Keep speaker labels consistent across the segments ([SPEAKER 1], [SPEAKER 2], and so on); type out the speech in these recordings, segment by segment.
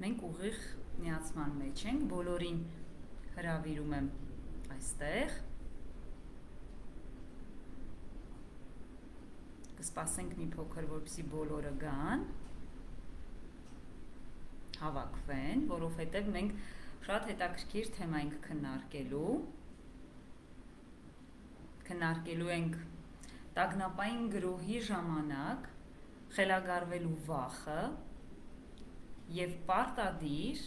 [SPEAKER 1] մենք ուղիղ միացման մեջ ենք, բոլորին հրավիրում եմ այստեղ, կսպասենք մի փոքր, որպեսզի բոլորը գան, հավաքվեն, որովհետև մենք շատ հետաքրքիր թեմա ենք քննարկելու ենք տագնապային գրոհի ժամանակ խելագարվելու վախը և պարտադիր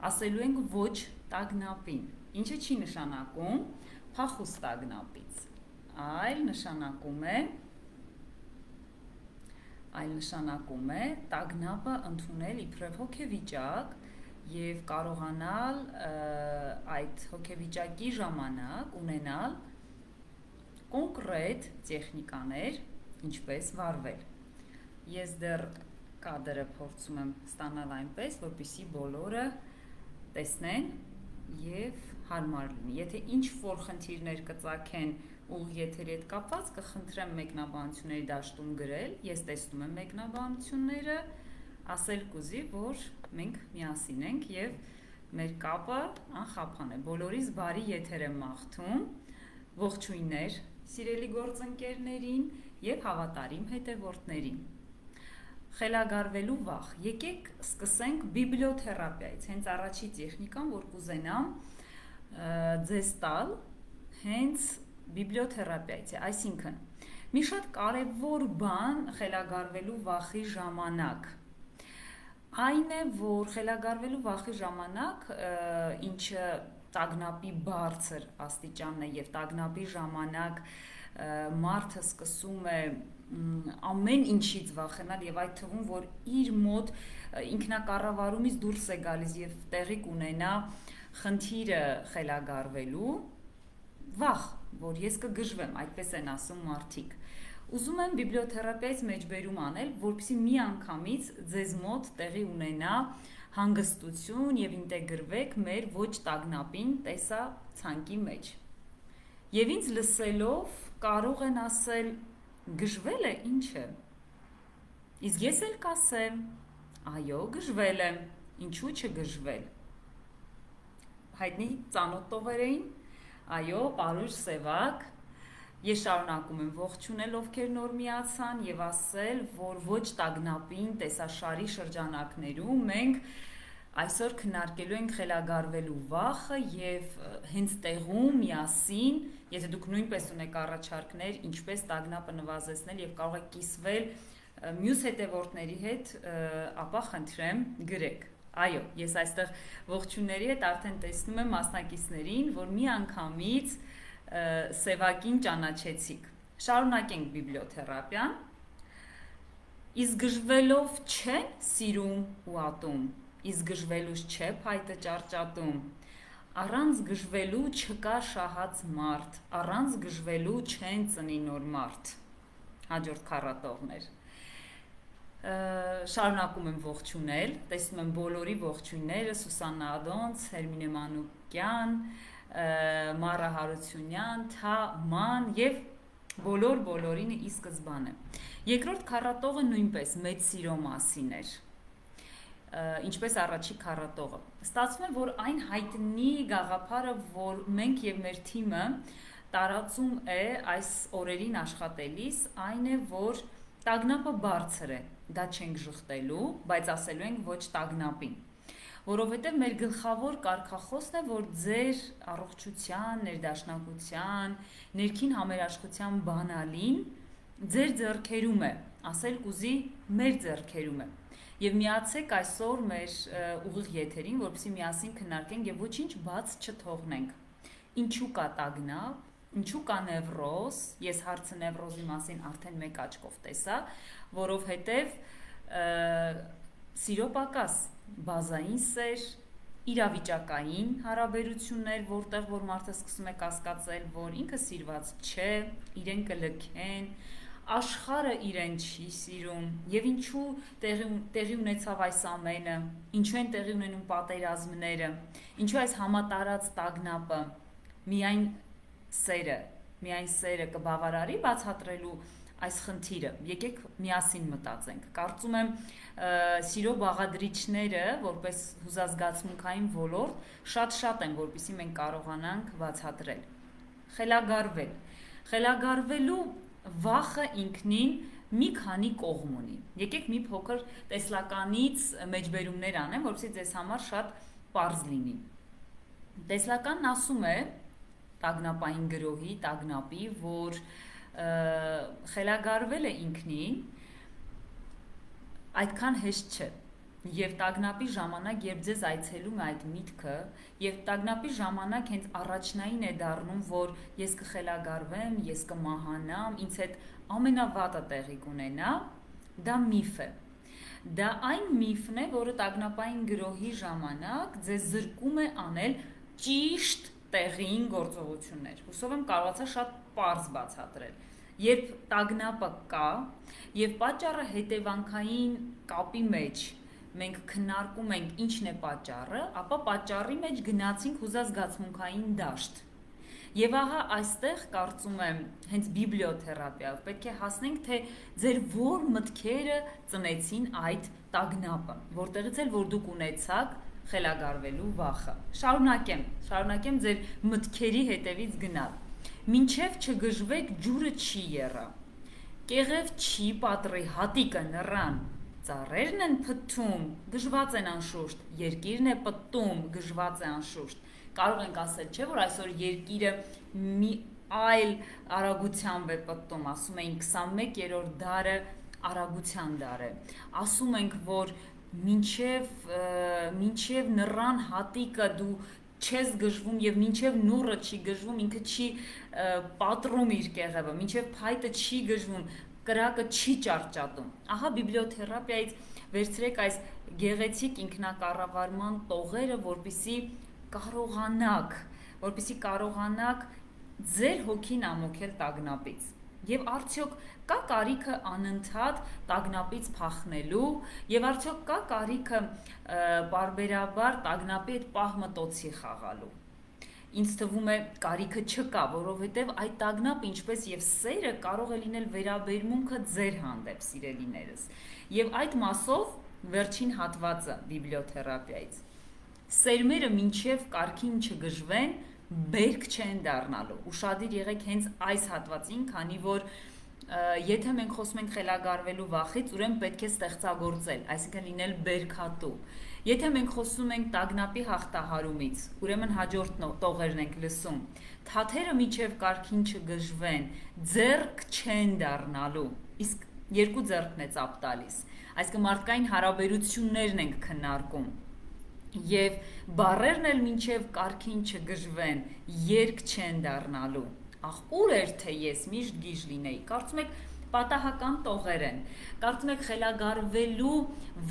[SPEAKER 1] ասելու ենք ոչ տագնապին, ինչը չի նշանակում փախուստ տագնապից, այլ նշանակում է տագնապը ընդունել իբրև հոգեվիճակ և կարողանալ այդ հոգեվիճակի ժամանակ ունենալ կոնկրետ տեխնիկաներ, ինչպես վարվել։ Ես դեռ կադրը փորձում եմ ստանալ այնպես, որպեսզի բոլորը տեսնեն և հարմար լինի։ Եթե ինչ-որ խնդիրներ կծագեն ուղիղ եթերի հետ կապված, կխնդրեմ մեկնաբանությունների դաշտում գրել, ես տեսնում եմ մեկնաբանությունները, ասել կուզի, որ մենք միասին ենք և մեր կապը անխափան է։ Բոլորիս բարի եթեր եմ մաղթում, ողջույններ սիրելի գործընկերներին և հավատարիմ հետևորդներին։ Խելագարվելու վախ։ Եկեք սկսենք բիբլիոթերապիայից, հենց առաջի տեխնիկան, որ կուզենամ ձեզ տալ, հենց բիբլիոթերապիայից է, այսինքն մի շատ կարևոր բան խելագարվելու վախի ժամանակ այն է, որ խելագարվելու վախի ժամանակ, ինչը տագնապի բարձր աստիճանն է և տագնապի ժամանակ մարդը սկսում է ամեն ինչից վախենալ և այդ թվում, որ իր մոտ ինքնակառավարումից դուրս է գալիս և տեղի կունենա խնդիրը խելագարվելու վախ, որ ես կգժվեմ, այդպես են ասում մարդիկ։ Ուզում եմ բիբլիոթերապիայից մեջբերում անել, որպեսզի մի անգամից ձեզ մոտ տեղի ունենա հանգստություն և ինտեգրվեք մեր ոչ տագնապին տեսացանկի մեջ։ Եվ ինձ լսելով կարող են ասել, գժվելը ինչ է։ Իսկ ես էլ կասեմ, այո, գժվել եմ, ինչու չգժվել։ Հայտնի ծանոթ տողերային, այո, պարույր սևակ, ես շարունակում եմ ողջունել, ովքեր նոր միացան և ասել, որ ոչ տագնապին տեսաշարի շրջանակներում մենք այսօր քննարկելու ենք խելագարվելու վախը և հենց տեղում միասին, եթե դուք նույնպես ունեք առաջարկներ, ինչպես տագնապը նվազեցնել և կարող եք կիսվել մյուս հետևորդների հետ, ապա խնդրեմ գրեք։ Այո, ես այստեղ ողջունների հետ արդեն տեսնում եմ մասնակիցներին, որ մի անգամից սևակին ճանաչեցիք։ Շարունակենք բիբլիոթերապիան։ Իսկ գժվելով չեն սիրում ու ատում, իսկ գժվելուց չէ փայտը ճարճատում, առանց գժվելու չկա շահած մարդ, առանց գժվելու չեն ծնի նոր մարդ։ Հաջորդ քառատողներ։ Շարունակում եմ ողջունել, տեսնում եմ բոլորի ողջույնները, Սուսաննա Ադոնց, Հերմինե Մանուկյան, Մարա Հարությունյան, Թաման և բոլորինը ի սկզբանե։ Երկրորդ քառատողը նույնպես մեծ սիրո մասին էր, ինչպես առաջի քառատողը։ Ստացվում է, որ այն հայտնի գաղափարը, որ մենք և մեր թիմը տարածում է այս օրերին աշխատելիս, այն է, որ տագնապը բարձր է, դա չենք ժխտելու, բայց ասելու ենք ոչ տագնապին։ Որովհետև մեր գլխավոր կարգախոսն է, որ ձեր առողջության, ներդաշնակության, ներքին համերաշխության բանալին ձեր ձեռքերում է, ասել կուզի մեր ձեռքերում է։ Եվ միացեք այսօր մեր ուղիղ եթերին, որպեսզի միասին քննարկենք և ոչինչ բաց չթողնենք։ Ինչու կա տագնապ, ինչու կա նևրոզ, ես հարցը նևրոզի մասին արդեն մեկ աչքով տեսա, որովհետև սիրո պակաս, բազային սեր, իրավիճակային հարաբերություններ, որտեղ որ մարդը սկսում է կասկածել, որ ինքը սիրված չէ, իրեն կլքեն, աշխարհը իրեն չի սիրում, և ինչու տեղի ունեցավ այս ամենը, ինչու են տեղի ունենում պատերազմները, ինչու այս համատարած տագնապը, միայն սերը կբավարարի բացատրելու այս խնդիրը։ Եկեք միասին մտածենք։ Կարծում եմ սիրո բաղադրիչները, որպես հուզազգացմունքային ոլորտ, շատ են, որպեսզի մենք կարողանանք բացատրել։ Խելագարվել։ Խելագարվելու վախը ինքնին մի քանի կողմ ունի։ Եկեք մի փոքր տեսլականից մեջբերումներ անեմ, որովհետեւ ձեզ համար շատ պարզ լինի։ Տեսլականն ասում է տագնապային գրոհի, տագնապի, որ խելագարվելը ինքնին այդքան հեշտ չէ։ Եվ տագնապի ժամանակ, երբ ձեզ այցելում է այդ միտքը, եւ տագնապի ժամանակ հենց առաջնային է դառնում, որ ես կխելագարվեմ, ես կմահանամ, ինձ հետ ամենավատը տեղի կունենա, դա միֆ է։ Դա այն միֆն է, որը տագնապային գրոհի ժամանակ ձեզ զրկում է անել ճիշտ տեղին գործողություններ։ Հուսով եմ կարողացա շատ պարզ բացատրել։ Երբ տագնապը կա, եւ պատճառը հետևանքային կապի մեջ մենք քննարկում ենք ինչն է պատճառը, ապա պատճառի մեջ գնացինք հուզազգացմունքային դաշտ։ Եվ ահա այստեղ կարծում եմ հենց բիբլիոթերապիայով պետք է հասնենք, թե ձեր որ մտքերը ծնեցին այդ տագնապը, որտեղից էլ որ դուք ունեցաք խելագարվելու վախը։ Շարունակեմ ձեր մտքերի հետևից գնալ։ Մինչև չգժվեք ջուրը չի եռա, կեղև չի պատռի հատիկը նռան, ծառերն են փթթում, գժված են անշուշտ, երկիրն է պտտում, գժված է անշուշտ։ Կարող ենք ասել, չէ, որ այսօր երկիրը մի այլ արագությամբ է պտտում, ասում էին 21-րդ դարը արագության դար է։ Ասում ենք, որ մինչև նռան հատիկը դու չես գժվում եւ մինչեւ նուռը չի գժվում, ինքը չի պատռում իր կեղևը, մինչեւ փայտը չի գժվում, կրակը չի ճարճատում։ Ահա բիբլիոթերապիայից վերցրեք այս գեղեցիկ ինքնակառավարման տողերը, որպեսզի կարողանաք ձեր հոգին ամոքել տագնապից։ Եվ արդյոք կա կարիքը անընդհատ տագնապից փախնելու, եւ արդյոք կա կարիքը բարբերաբար տագնապի հետ պահմտոցի խաղալու։ Ինձ թվում է կարիքը չկա, որովհետեւ այդ տագնապը, ինչպես եւ սերը, կարող է լինել վերաբերմունքը ձեր հանդեպ, սիրելիներս։ Եվ այդ մասով վերջին հատվածը բիբլիոթերապիայից։ Սերմերը մինչև կարգին չգժվեն, բերք չեն դառնալու։ Ուշադիր եղեք հենց այս հատվածին, քանի որ եթե մենք խոսում ենք խելագարվելու վախից, ուրեմն պետք է ստեղծագործել, այսինքն լինել բերքատու։ Եթե մենք խոսում ենք տագնապի հաղթահարումից, ուրեմն հաջորդ տողերն ենք լսում։ Թաթերը մինչև կարգին չգժվեն, ձեռք չեն դառնալու։ Իսկ երկու ձեռքն է ծափ տալիս։ Այսինքն մարդկային հարաբերություններն ենք քննարկում։ Եվ բառերն էլ մինչև կարգին չգժվեն, երկ չեն դառնալու։ Ախ, ուր էր թե ես միշտ գիժ լինեի։ Կարծում եք պատահական տողեր են։ Կարծում եք խելագարվելու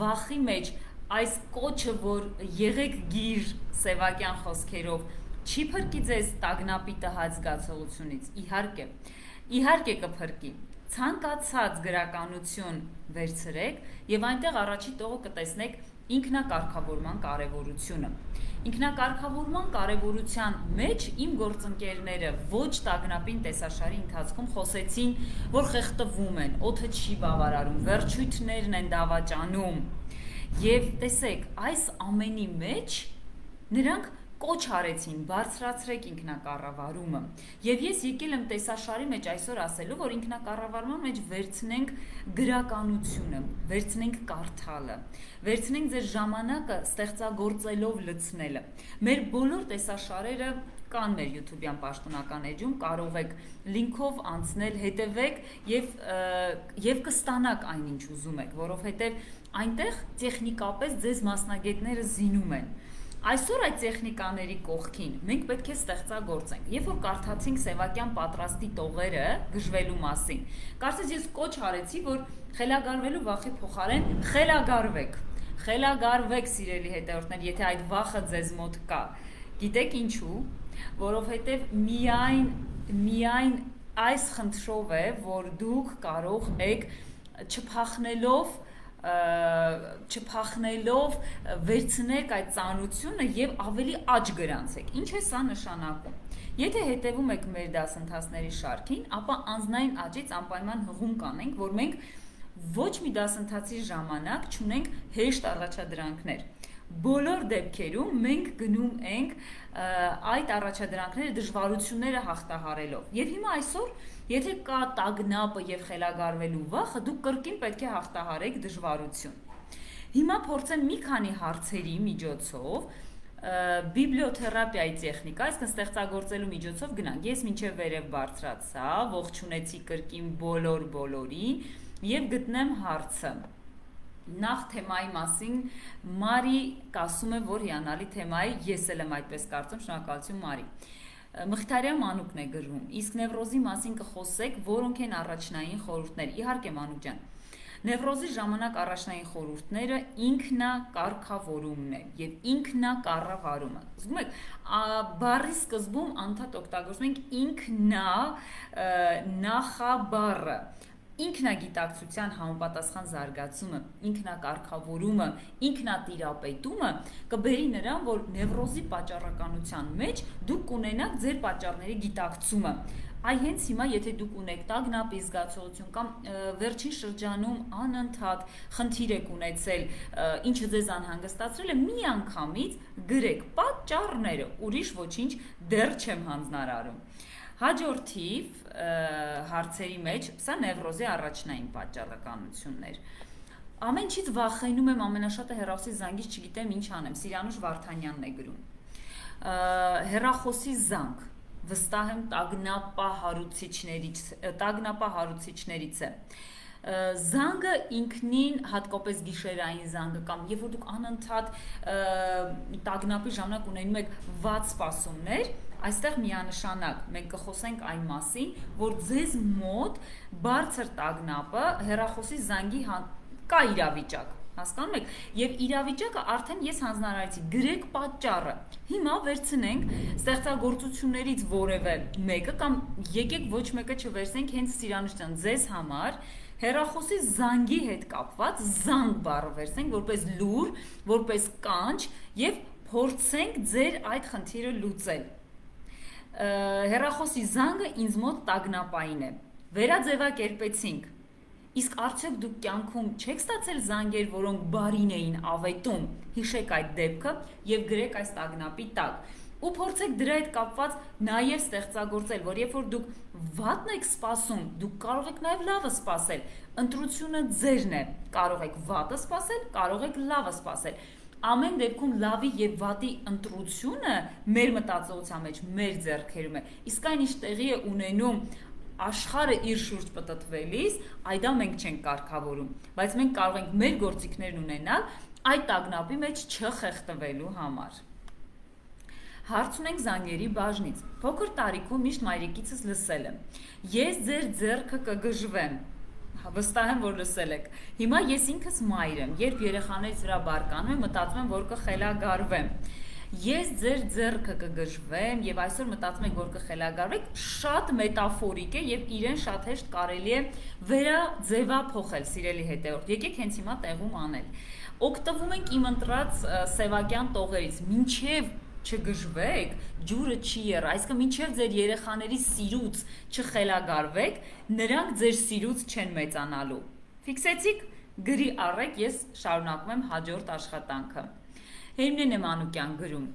[SPEAKER 1] վախի մեջ այս կոչը, որ եղեք գիր սևակյան խոսքերով, չի փրկի ձեզ տագնապի տհաճ զգացողությունից։ Իհարկե կփրկի։ Ցանկացած գրականություն վերցրեք եւ այնտեղ առաջի տողը կտեսնեք ինքնակարգավորման կարևորությունը։ Ինքնակարգավորման կարևորության մեջ իմ գործընկերները ոչ տագնապին տեսաշարի ընթացքում խոսեցին, որ խեղդվում են, օդը չի բավարարում, վերջույթներն են դավաճանում։ Եվ տեսեք, այս ամենի մեջ նրանք կոչ արեցին, բարձրացրեք ինքնակառավարումը։ Եվ ես եկել եմ տեսաշարի մեջ այսօր ասելու, որ ինքնակառավարման մեջ վերցնենք գրականությունը, վերցնենք կարդալը, վերցնենք ձեր ժամանակը ստեղծագործելով լցնելը։ Մեր բոլոր տեսաշարերը կան մեր YouTube-յան պաշտոնական էջում, կարող եք լինքով անցնել, հետևեք եւ կստանաք այնինչ ուզում եք, որովհետեւ այնտեղ տեխնիկապես ձեզ մասնագետները զինում են։ Այսօր այդ տեխնիկաների կողքին մենք պետք է ստեղծագործենք։ Երբ որ կարդացինք Սևակյան պատրաստի տողերը գժվելու մասին, կարծես ես կոչ արեցի, որ խելագարվելու վախի փոխարեն խելագարվեք։ Խելագարվեք, սիրելի հետևորդներ, եթե այդ վախը ձեզ մոտ կա։ Գիտեք ինչու, որովհետև միայն այս խնդրով է, որ դուք կարող եք չփախնելով վերցնեք այդ ծանրությունը եւ ավելի աճ գրանցեք։ Ինչ է սա նշանակում։ Եթե հետևում եք մեր դասընթացների շարքին, ապա անձնային աճից անպայման հղում կանենք, որ մենք ոչ մի դասընթացի ժամանակ չունենք հեշտ առաջադրանքներ։ Բոլոր դեպքերում մենք գնում ենք այդ առաջադրանքները դժվարությունները հաղթահարելով։ Եվ հիմա այսօր, եթե կա տագնապը եւ խելագարվելու վախը, դուք կրկին պետք է հաղթահարեք դժվարություն։ Հիմա փորձեմ մի քանի հարցերի միջոցով բիբլիոթերապիայի տեխնիկա, այսինքն ստեղծագործելու միջոցով գնանք։ Ես մինչև վերև բարձրացա, ողջունեցի կրկին բոլորին եւ գտնեմ հարցը։ Նախ թեմայի մասին Մարի ասում է, որ հիանալի թեմա է, ես էլ եմ այդպես կարծում, շնորհակալություն Մարի։ Մխիթարյան Մանուկն է գրում, իսկ նևրոզի մասին կխոսեք, որոնք են առաջնային խորհուրդներ։ Իհարկե Մանուկ ջան, նևրոզի ժամանակ առաջնային խորհուրդները ինքնակարգավորումն է եւ ինքնակառավարումը։ Զգում եք, բառի սկզբում անդադ օգտագործում ենք նախաբառը։ Ինքնագիտակցության համապատասխան զարգացումը, ինքնակարգավորումը, ինքնատիրապետումը կբերի նրան, որ նևրոզի պատճառականության մեջ դուք կունենաք ձեր պատճառների գիտակցումը։ Այ հենց հիմա, եթե դուք ունեք տագնապի զգացողություն կամ վերջին շրջանում անընդհատ խնդիր եք ունեցել, ինչը ձեզ անհանգստացրել է, մի անգամից գրեք պատճառները, ուրիշ ոչինչ դեռ չեմ հանձնարարում։ Հաջորդիվ հարցերի մեջ, սա նևրոզի առաջնային պատճառականություններ։ Ամեն ինչից վախենում եմ, ամենաշատը հեռախոսի զանգից չգիտեմ ինչ անեմ, Սիրանուշ Վարդանյանն է գրում։ Հեռախոսի զանգ, վստահ եմ տագնապահարուցիչներից է։ Զանգը ինքնին, հատկապես գիշերային զանգը կամ երբ որ դուք անընդհատ տագնապի ժամանակ ունենում եք վատ սպասումներ, այստեղ միանշանակ մենք կխոսենք այն մասին, որ ձեզ մոտ բարձր տագնապը հեռախոսի զանգի կա իրավիճակ, հասկանում եք, եւ իրավիճակը արդեն ես հանձնարարեցի, գրեք պատճառը։ Հիմա վերցնենք ստեղծագործություններից որևէ մեկը կամ եկեք ոչ մեկը չվերցնենք հենց Սիրանուշյան ձեզ համար հեռախոսի զանգի հետ կապված զանգ բառը վերցնենք որպես լուր, որպես կանչ եւ փորձենք ձեր այդ խնդիրը լուծել։ Հեռախոսի զանգը ինձ մոտ տագնապային է։ Վերաձևակերպեցինք։ Իսկ արդյոք դուք կյանքում չեք ստացել զանգեր, որոնք բարին էին ավետում, հիշեք այդ դեպքը եւ գրեք այս տագնապի տակ։ Ու փորձեք դրա հետ կապված նաեւ ստեղծագործել, որ երբ որ դուք վատն եք սպասում, դուք կարող եք նաեւ լավը սպասել։ Ընտրությունը ձերն է։ Կարող եք վատը սպասել, կարող եք լավը սպասել։ Ամեն դեպքում լավի եւ վատի ընտրությունը մեր մտածողության մեջ, մեր ձեռքերում է։ Իսկ այն ինչ տեղի է ունենում աշխարհը իր շուրջ պտտվելիս, այդա մենք չենք կարգավորում, բայց մենք կարող ենք մեր գործիքներն ունենալ այդ տագնապի մեջ չխեղդվելու համար։ Հարց ունենք զանգերի բաժնից։ Փոքր տարիքում միշտ մայրիկիցս լսել եմ. Ես ձեր ձեռքը կգժվեմ։ Վստահ եմ, որ լսել եք։ Հիմա ես ինքս մայր եմ, երբ երեխաներից վրա բարկանում եմ, մտածում եմ, որ կխելագարվեմ։ Ես ձեր ձեռքը կգժվեմ եւ այսօր մտածում եք, որ կխելագարվեք, շատ մետաֆորիկ է եւ իրեն շատ հեշտ կարելի է վերաձևափոխել, սիրելի հետեւորդ։ Եկեք հենց հիմա տեղում անել։ Օգտվում ենք իմ ընտրած սևակյան տողերից, մինչեւ չգժվեք, ջուրը չի եռ, այսինքն մինչև ձեր երեխաների սիրուց չխելագարվեք, նրանք ձեր սիրուց չեն մեծանալու։ Ֆիքսեցիք, գրի առեք, ես շարունակում եմ հաջորդ աշխատանքը։ Հերմինե Մանուկյան գրում,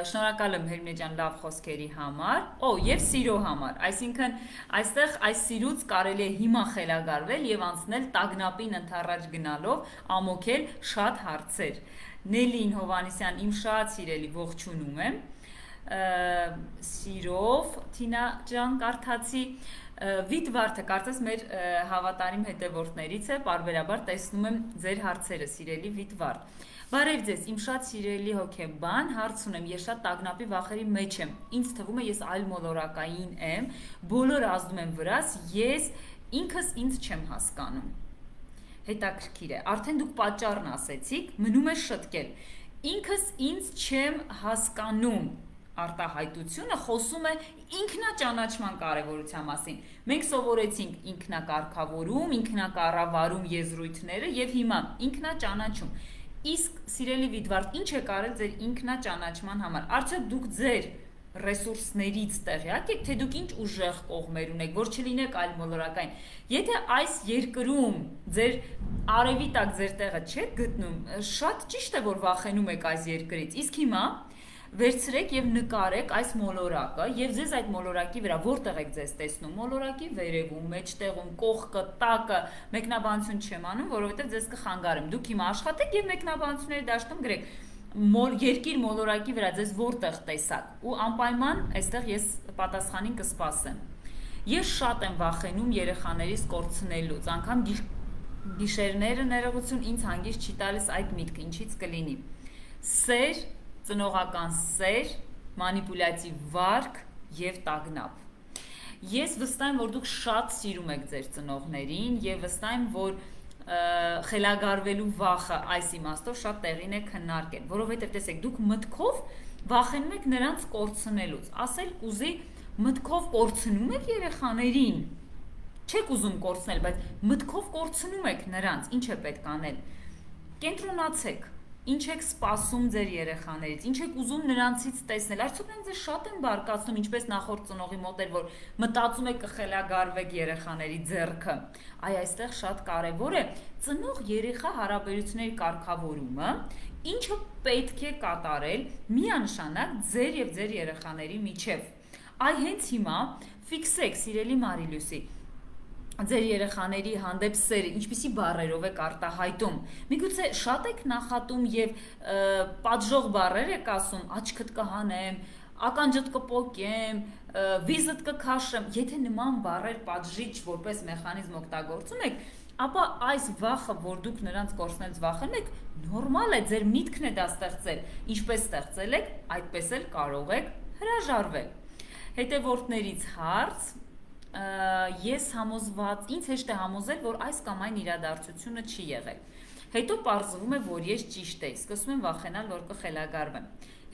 [SPEAKER 1] շնորհակալ եմ Հերմինե ջան լավ խոսքերի համար, եւ սիրո համար, այսինքն այստեղ այս սիրուց կարելի է հիմա խելագարվել եւ անցնել տագնապին ընդառաջ գնալով, ամոքել շատ հարցեր։ Նելին Հովանեսյան, իմ շատ սիրելի ողջունում եմ, սիրով, Թինա ջան կարդացի, Վիտվարդը կարծես մեր հավատարիմ հետևորդներից է, պարբերաբար տեսնում եմ ձեր հարցերը, սիրելի Վիտվարդ։ Բարև ձեզ, իմ շատ սիրելի հոգեբան, հարց ունեմ, ես շատ տագնապի վախերի մեջ եմ, ինձ թվում է ես այլ մոլորակային եմ, բոլորը ազդում են վրաս, ես ինքս ինձ չեմ հասկանում։ Հետաքրքիր է, արդեն դուք պատճառն ասեցիք, մնում է շտկել։ Ինքս ինձ չեմ հասկանում արտահայտությունը խոսում է ինքնաճանաչման կարևորության մասին։ Մենք սովորեցինք ինքնակարգավորում, ինքնակառավարում եզրույթները եւ հիմա ինքնաճանաչում։ Իսկ սիրելի Վիդվարդ, ինչ եք արել ձեր ինքնաճանաչման համար։ Արդյոք դուք ձեր ռեսուրսներից տեղյակ եք, թե դուք ինչ ուժեղ կողմեր ունեք, որ չլինեք այլ մոլորակային։ Եթե այս երկրում ձեր արևի տակ ձեր տեղը չեք գտնում, շատ ճիշտ է, որ վախենում եք այս երկրից։ Իսկ հիմա վերցրեք եւ նկարեք այս մոլորակը եւ ձեզ այդ մոլորակի վրա որտեղ եք ձեզ տեսնում, մոլորակի վերևում, մեջտեղում, կողքը, տակը, մեկնաբանություն չեմ անում, որովհետեւ ձեզ կխանգարեմ։ Դուք հիմա աշխատեք եւ մեկնաբանությունների դաշտում գրեք երկիր մոլորակի վրա ձեզ որտեղ տեսակ ու անպայման այստեղ ես պատասխանին կսպասեմ։ Ես շատ եմ վախենում երեխաներիս կորցնելուց, անգամ գիշերները ներողություն ինձ հանգիստ չի տալիս այդ միտքը, ինչից կլինի։ Սեր, ծնողական սեր, մանիպուլյատիվ վարք եւ տագնապ։ Ես վստահ եմ, որ դուք շատ սիրում եք ձեր ծնողներին եւ վստահ եմ, որ խելագարվելու վախը այս իմաստով շատ տեղին է քննարկել, որովհետև տեսեք, դուք մտքով վախենում եք նրանց կորցնելուց, ասել կուզի մտքով կորցնում եք երեխաներին, չեք ուզում կորցնել, բայց մտքով կորցնում եք նրանց, ինչ է պետք անել, կենտրոնացեք, ինչ եք սպասում ձեր երեխաներից, ինչ եք ուզում նրանցից տեսնել, արդյոք նրանք ձեզ շատ են բարկացնում, ինչպես նախորդ ծնողի մոտ էր, որ մտածում եք կխելագարվեք երեխաների ձեռքը, այստեղ շատ կարևոր է ծնող երեխա հարաբերությունների կարգավորումը, ինչը պետք է կատարել միանշանակ ձեր եւ ձեր երեխաների միջև, հենց հիմա ֆիքսեք, սիրելի Մարիլյուսի, ձեր երեխաների հանդեպ սերը, ինչպիսի բառերով եք արտահայտում, միգուցե շատ եք նախատում եւ պատժող բառեր եք ասում, աչքդ կհանեմ, ականջդ կպոկեմ, վիզդ կքաշեմ, եթե նման բառեր պատժիչ որպես մեխանիզմ օգտագործում եք, ապա այս վախը, որ դուք նրանց կորցնելուց վախենում եք, նորմալ է, ձեր միտքն է դա ստեղծել, ինչպես ստեղծել եք, այդպես էլ կարող եք հրաժարվել։ Հետևորդներից հարց ես համոզված, ինձ հեշտ է համոզել, որ այս կամ այն իրադարձությունը չի եղել։ Հետո պարզվում է, որ ես ճիշտ եի, սկսում եմ վախենալ, որ կխելագարվեմ։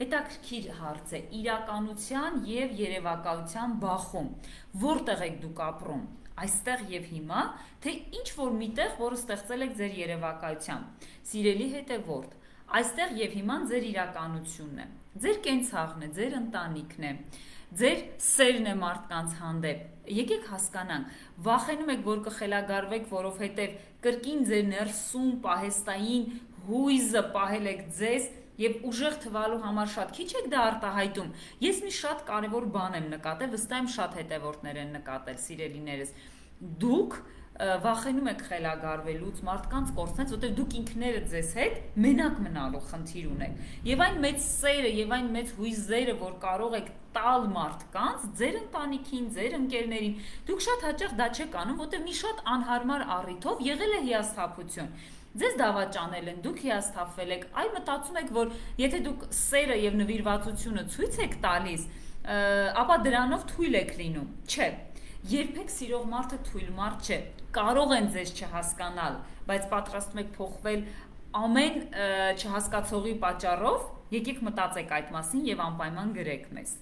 [SPEAKER 1] Հետաքրքիր հարց է իրականության եւ երևակայության բախում։ Որտեղ եք դուք ապրում։ Այստեղ եւ հիմա, թե ինչ որ միտեղ, որը ստեղծել եք ձեր երևակայությամբ։ Սիրելի հետևորդ, այստեղ եւ հիմա ձեր իրականությունն է։ Ձեր կենցաղն է, ձեր ընտանիքն է։ Ձեր սերն է մարդկանց հանդեպ։ Եկեք հասկանանք, վախենում եք, որ կխելագարվեք, որովհետև կրկին ձեր ներսում պահեստային հույզը պահել եք ձեզ եւ ուժեղ թվալու համար շատ քիչ եք դա արտահայտում։ Ես մի շատ կարևոր բան եմ նկատել, վստահ եմ շատ հետևորդներ են նկատել, սիրելիներս։ Դուք վախենում եք խելագարվելուց, մարդկանց կորցնելուց, որտեղ դուք ինքներդ ձեզ հետ մենակ մնալու խնդիր ունեք։ Եվ այն մեծ սերը եւ այն մեծ հույզերը, որ կարող եք տալ մարդկանց, ձեր ընտանիքին, ձեր ընկերներին, դուք շատ հաճախ դա չեք անում, որտեղ մի շատ անհարմար առիթով եղել է հիասթափություն։ Ձեզ դավաճանել են, դուք հիասթափվել եք, մտածում եք, որ եթե դուք սերը եւ նվիրվածությունը ցույց եք տալիս, ապա դրանով թույլ եք լինում։ Չէ։ Երբեք սիրող մարդը թույլ մարդ չէ, կարող են ձեզ չհասկանալ, բայց պատրաստում եք փոխվել ամեն չհասկացողի պատճառով, եկեք մտածեք այդ մասին եւ անպայման գրեք մեզ։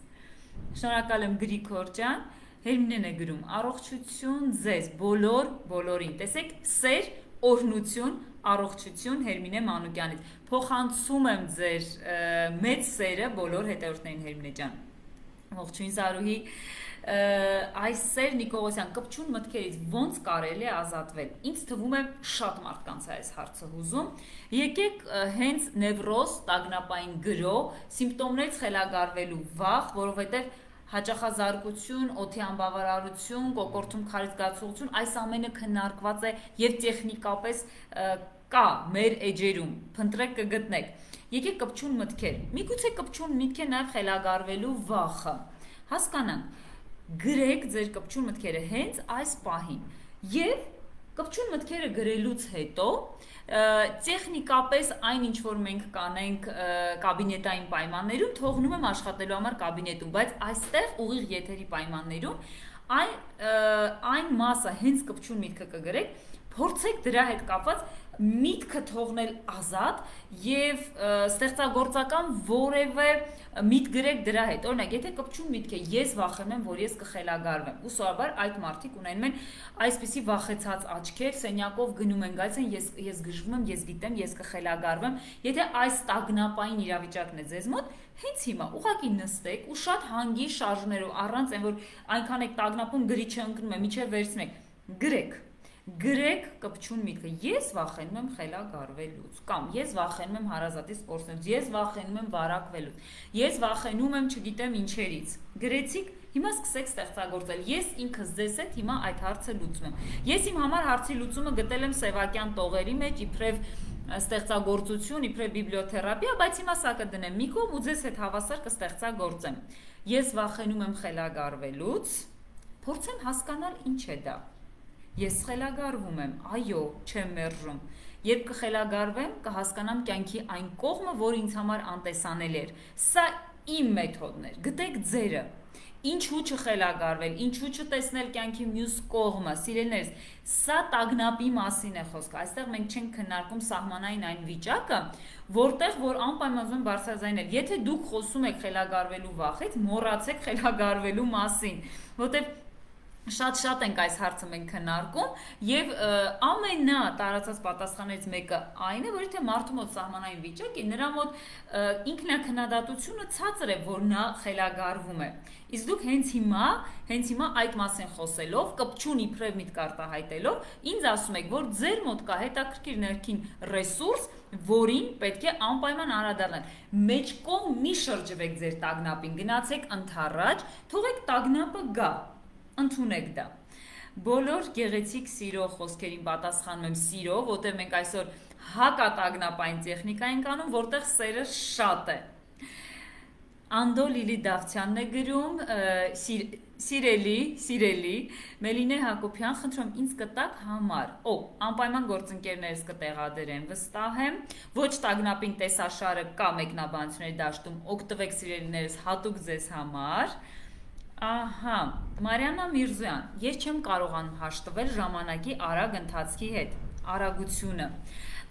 [SPEAKER 1] Շնորհակալ եմ Գրիգոր ջան, Հերմինեն է գրում, առողջություն ձեզ, բոլորին, տեսեք, սեր, օրհնություն, առողջություն Հերմինե Մանուկյանից, փոխանցում եմ ձեր մեծ սերը բոլոր հետևորդներին Հերմինե ջան, ողջույն Զարուհի, այս սեր Նիկողոսյան կպչուն մտքերից ոնց կարելի է ազատվել, ինձ թվում է շատ մարդկանց է այս հարցը հուզում, եկեք հենց նևրոզ, տագնապային գրո, սիմպտոմներից խելագարվելու վախ, որովհետև հաճախազարկություն, օդի անբավարարություն, կոկորդում քարից զգացողություն, այս ամենը քննարկված է եւ տեխնիկապես կա մեր էջերում, փնտրեք կգտնեք, եկեք կպչուն մտքեր, միգուցե կպչուն միտք է նաեւ խելագարվելու վախը, հասկանանք, գրեք ձեր կպչուն մտքերը հենց այս պահին եւ կպչուն մտքերը գրելուց հետո տեխնիկապես այն ինչ որ մենք կանենք կաբինետային պայմաններում թողնում եմ աշխատելու համար կաբինետում, բայց այստեղ ուղիղ եթերի պայմաններում այն մասը հենց կպչուն միտքը կգրեք, Փորձեք դրա հետ կապված միտքը թողնել ազատ եւ ստեղծագործական որևէ միտք գրեք դրա հետ։ Օրինակ, եթե կպչուն միտք է, ես վախենում եմ, որ ես կխելագարվեմ։ Ու սովորաբար այդ մարդիկ ունենում են այսպիսի վախեցած աչքեր, սենյակով գնում են, գալիս են, ես գժվում եմ, ես գիտեմ, ես կխելագարվեմ։ Եթե այս տագնապային իրավիճակն է ձեզ մոտ, հենց հիմա ուղղակի նստեք ու շատ հանգիստ շարժներով առանց այն որ այնքան եք տագնապում գրիչը ընկնում է, միջև վերցնեք, գրեք կպչուն միտքը, ես վախենում եմ խելագարվելուց, կամ ես վախենում եմ հարազատից կորցնելուց, ես վախենում եմ վարակվելուց, ես վախենում եմ չգիտեմ ինչերից, գրեցիք, հիմա սկսեք ստեղծագործել, ես ինքս ձեզ հետ հիմա այդ հարցը լուծում եմ, ես իմ համար հարցի լուծումը գտել եմ Սևակյան տողերի մեջ, իբրև ստեղծագործություն, իբրև բիբլիոթերապիա, բայց հիմա սա կդնեմ մի կողմ ու ձեզ հետ հավասար կստեղծագործեմ, ես վախենում եմ խելագարվելուց, փորձեմ հասկանալ ինչ է դա, ես խելագարվում եմ, այո, չեմ մերժում, երբ կխելագարվեմ, կհասկանամ կյանքի այն կողմը, որ ինձ համար անտեսանելի էր, սա իմ մեթոդն էր, գտեք ձերը, ինչու չխելագարվել, ինչու չտեսնել կյանքի մյուս կողմը, սիրելիներս, սա տագնապի մասին է խոսքը, այստեղ մենք չենք քննարկում սահմանային այն վիճակը, որտեղ որ անպայման ուզում բարձրաձայնել, եթե դուք խոսում եք խելագարվելու վախից, մոռացեք խելագարվելու մասին, որտեղ շատ ենք այս հարցը մենք քննարկում եւ ամենատարածած պատասխաններից մեկը այն է, որ եթե մարդու մոտ սահմանային վիճակ է, նրա մոտ ինքնակնադատությունը ցածր է, որ նա խելագարվում է։ Իսկ դուք հենց հիմա այդ մասին խոսելով, կպչուն իբրև միտք արտահայտելով, ինձ ասում եք, որ ձեր մոտ կա հետաքրքիր ներքին ռեսուրս, որին պետք է անպայման անդրադառնալ։ Մեջկողմ մի շրջվեք ձեր տագնապին, գնացեք ընդառաջ, թողեք տագնապը գա։ Ընդունեք դա։ Բոլոր գեղեցիկ սիրո խոսքերին պատասխանում եմ սիրով, որտեղ մենք այսօր հակատագնապային տեխնիկա ենք անում, որտեղ սերը շատ է։ Անդո Լիլի Դավթյանն է գրում, սիրելի, Մելինե Հակոբյան, խնդրում ինձ կտակ համար, անպայման գործընկերներս կտեղադրեմ, վստահ եմ, ոչ տագնապին տեսաշարը կա մեկնաբանությունների դաշտում, օգտվեք սիրելիներս հատուկ ձեզ համար, Ահա, Մարիաննա Միրզոյան, ես չեմ կարողանում հաշտվել ժամանակի արագ ընթացքի հետ, արագությունը,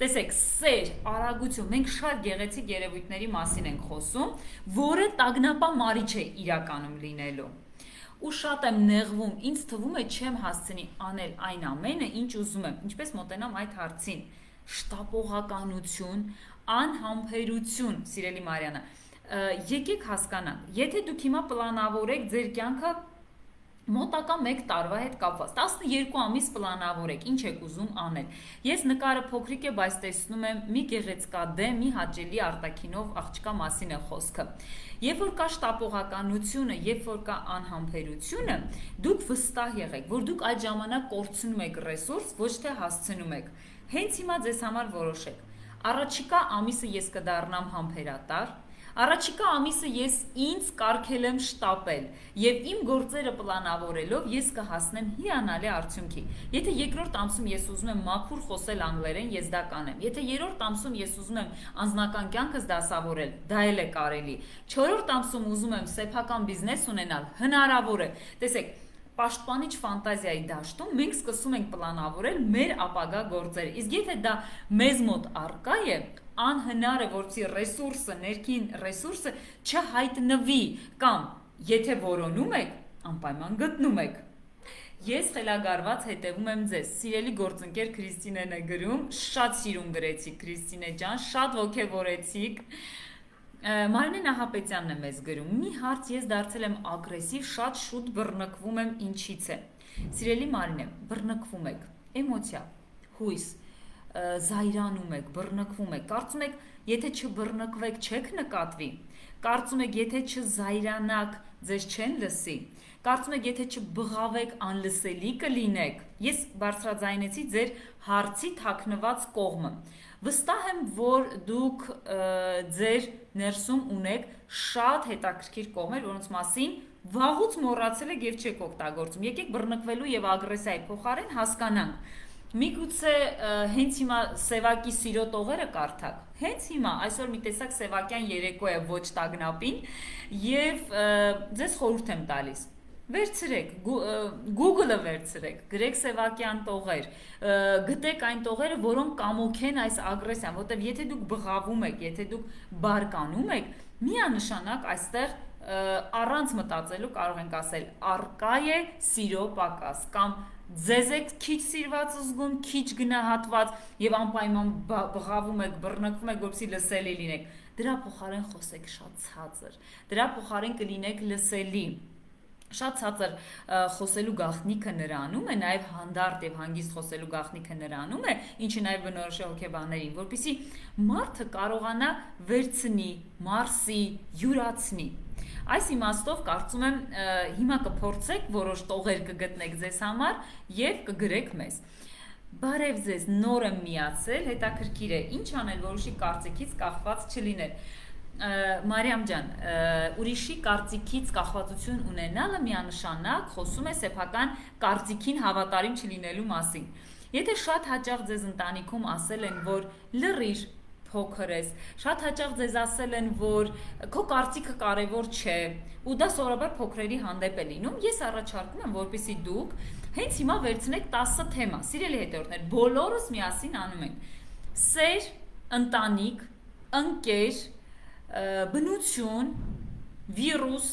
[SPEAKER 1] տեսեք, սեր, արագություն, մենք շատ գեղեցիկ երևույթների մասին ենք խոսում, որը տագնապամարիչ է իրականում լինելու, ու շատ եմ նեղվում, ինձ թվում է չեմ հասցնի անել այն ամենը, ինչ ուզում եմ, ինչպես մոտենամ այդ հարցին, շտապողականություն, անհամբերություն, սիրելի Մարիաննա, եկեք հասկանանք, եթե դուք հիմա պլանավորեք ձեր կյանքը մոտակա 1 տարվա հետ կապված, 12 ամիս պլանավորեք, ինչ եք ուզում անել, ես նկարը փոքրիկ է, բայց տեսնում եմ մի գեղեցկադեմ, մի հաճելի արտաքինով աղջկա մասին է խոսքը, երբ որ կա շտապողականությունը, երբ որ կա անհամբերությունը, դուք վստահ եղեք, որ դուք այդ ժամանակ կորցնում եք ռեսուրս, ոչ թե հասցնում եք, հենց հիմա ձեզ համար որոշեք, առաջիկա ամիսը ես կդառնամ համբերատար, Առաջիկա ամիսը ես ինձ կարգել եմ շտապել եւ իմ գործերը պլանավորելով ես կհասնեմ հիանալի արդյունքի։ Եթե երկրորդ ամսում ես ուզում եմ մաքուր խոսել անգլերեն, ես դա կանեմ։ Եթե երրորդ ամսում ես ուզում եմ անձնական կյանքս դասավորել, դա էլ է կարելի։ Չորրորդ ամսում ուզում եմ սեփական բիզնես ունենալ, հնարավոր է։ Տեսեք, պաշտպանիչ ֆանտազիայի դաշտում մենք սկսում ենք պլանավորել մեր ապագա գործերը։ Իսկ եթե դա մեզ մոտ առկա է, անհնար է, որպեսզի ռեսուրսը, ներքին ռեսուրսը չհայտնվի, կամ եթե որոնում եք, անպայման գտնում եք։ Ես խելագարված հետևում եմ ձեզ, սիրելի գործընկեր Քրիստինեն է գրում, շատ սիրուն գրեցիք Քրիստինե ջան, շատ ոգևորեցիք։ Մարինե Նահապետյանն է մեզ գրում, մի հարց ես դարձել եմ ագրեսիվ, շատ շուտ բռնկվում եմ, ինչից է։ Սիրելի Մարինե, բռնկվում եք, էմոցիա, հույս, զայրանում եք, բռնկվում եք, կարծում եք, եթե չբռնկվեք, չեք նկատվի, կարծում եք, եթե չզայրանաք, ձեզ չեն լսի, կարծում եք, եթե չբղավեք, անլսելի կլինեք, ես բարձրաձայնեցի ձեր հարցի թաքնված կողմը, վստահ եմ, որ դուք ձեր ներսում ունեք շատ հետաքրքիր կողմեր, որոնց մասին վաղուց մոռացել եք եւ չեք օգտագործում, եկեք բռնկվելու եւ ագրեսիայի փոխարեն հասկանանք, միգուցե հենց հիմա Սևակի սիրո տողերը կարդաք, հենց հիմա այսօր մի տեսակ Սևակյան երեկո է ոչ տագնապին եւ ձեզ խորհուրդ եմ տալիս, վերցրեք, Google-ը վերցրեք, գրեք սևակյան տողեր, գտեք այն տողերը, որոնք կամոքեն այս ագրեսիան, որտեղ եթե դուք բղավում եք, եթե դուք բարկանում եք, միանշանակ այստեղ առանց մտածելու կարող ենք ասել արկա է սիրո պակաս կամ ձեզ եք քիչ սիրված զգում, քիչ գնահատված եւ անպայման բղավում եք, բռնկվում եք, որպեսզի լսելի լինեք։ Դրա փոխարեն խոսեք շատ ցածր։ Դրա փոխարեն կլինեք լսելի։ Շատ ցածր խոսելու գաղտնիքը նրանում է, նաև հանդարտ եւ հանգիստ խոսելու գաղտնիքը նրանում է, ինչը նաև բնորոշ է հոգեբաններին, որպեսզի մարդը կարողանա վերցնի, մարսի, յուրացնի։ Այս իմաստով կարծում եմ հիմա կփորձեք որոշ տողեր կգտնեք ձեզ համար եւ կգրեք մեզ։ Բարև ձեզ, նոր եմ միացել, հետաքրքիր է, ինչ անել, որ ուրիշի կարծիքից կախված չլինել։ Մարիամ ջան, ուրիշի կարծիքից կախվածություն ունենալը միանշանակ խոսում է սեփական կարծիքին հավատարիմ չլինելու մասին։ Եթե շատ հաճախ ձեզ ընտանիքում ասել են, որ լռիր, փոքր ես, շատ հաճախ ձեզ ասել են, որ քո կարծիքը կարևոր չէ, ու դա սովորաբար փոքրերի հանդեպ է լինում, ես առաջարկում եմ, որպեսզի դուք հենց հիմա վերցնեք 10 թեմա, սիրելի հետևորդներ, բոլորս միասին անում ենք։ Սեր, ընտանիք, ընկեր, բնություն, վիրուս,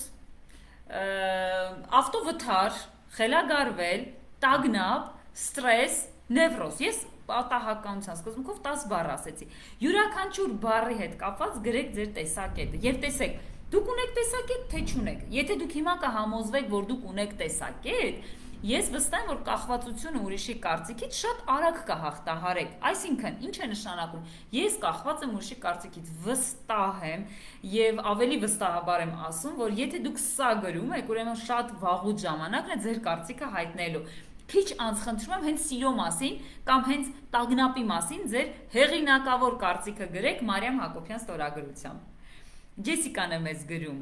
[SPEAKER 1] ավտովթար, խելագարվել, տագնապ, ստրես, նևրոզ։ Ես պատահականության սկզբունքով 10 բառ ասեցի։ Յուրաքանչյուր բառի հետ կապված գրեք ձեր տեսակետը եւ տեսեք, դուք ունեք տեսակետ, թե չունեք։ Եթե դուք հիմա կհամոզվեք, որ դուք ունեք տեսակետ, ես վստահ եմ, որ կախվածությունը ուրիշի կարծիքից շատ արագ կհաղթահարեք։ Այսինքն, ինչ է նշանակում։ Ես կախված եմ ուրիշի կարծիքից, վստահ եմ եւ ավելի վստահաբար եմ ասում, որ եթե դուք սա գրում եք, ուրեմն շատ վաղուց ժամանակն է ձեր կարծիքը հայտնելու։ Քիչ անց խնդրում եմ հենց սիրո մասին կամ հենց տագնապի մասին ձեր հեղինակավոր կարծիքը գրեք Մարիամ Հակոբյան ստորագրությամբ։ Ջեսիկան է մեզ գրում,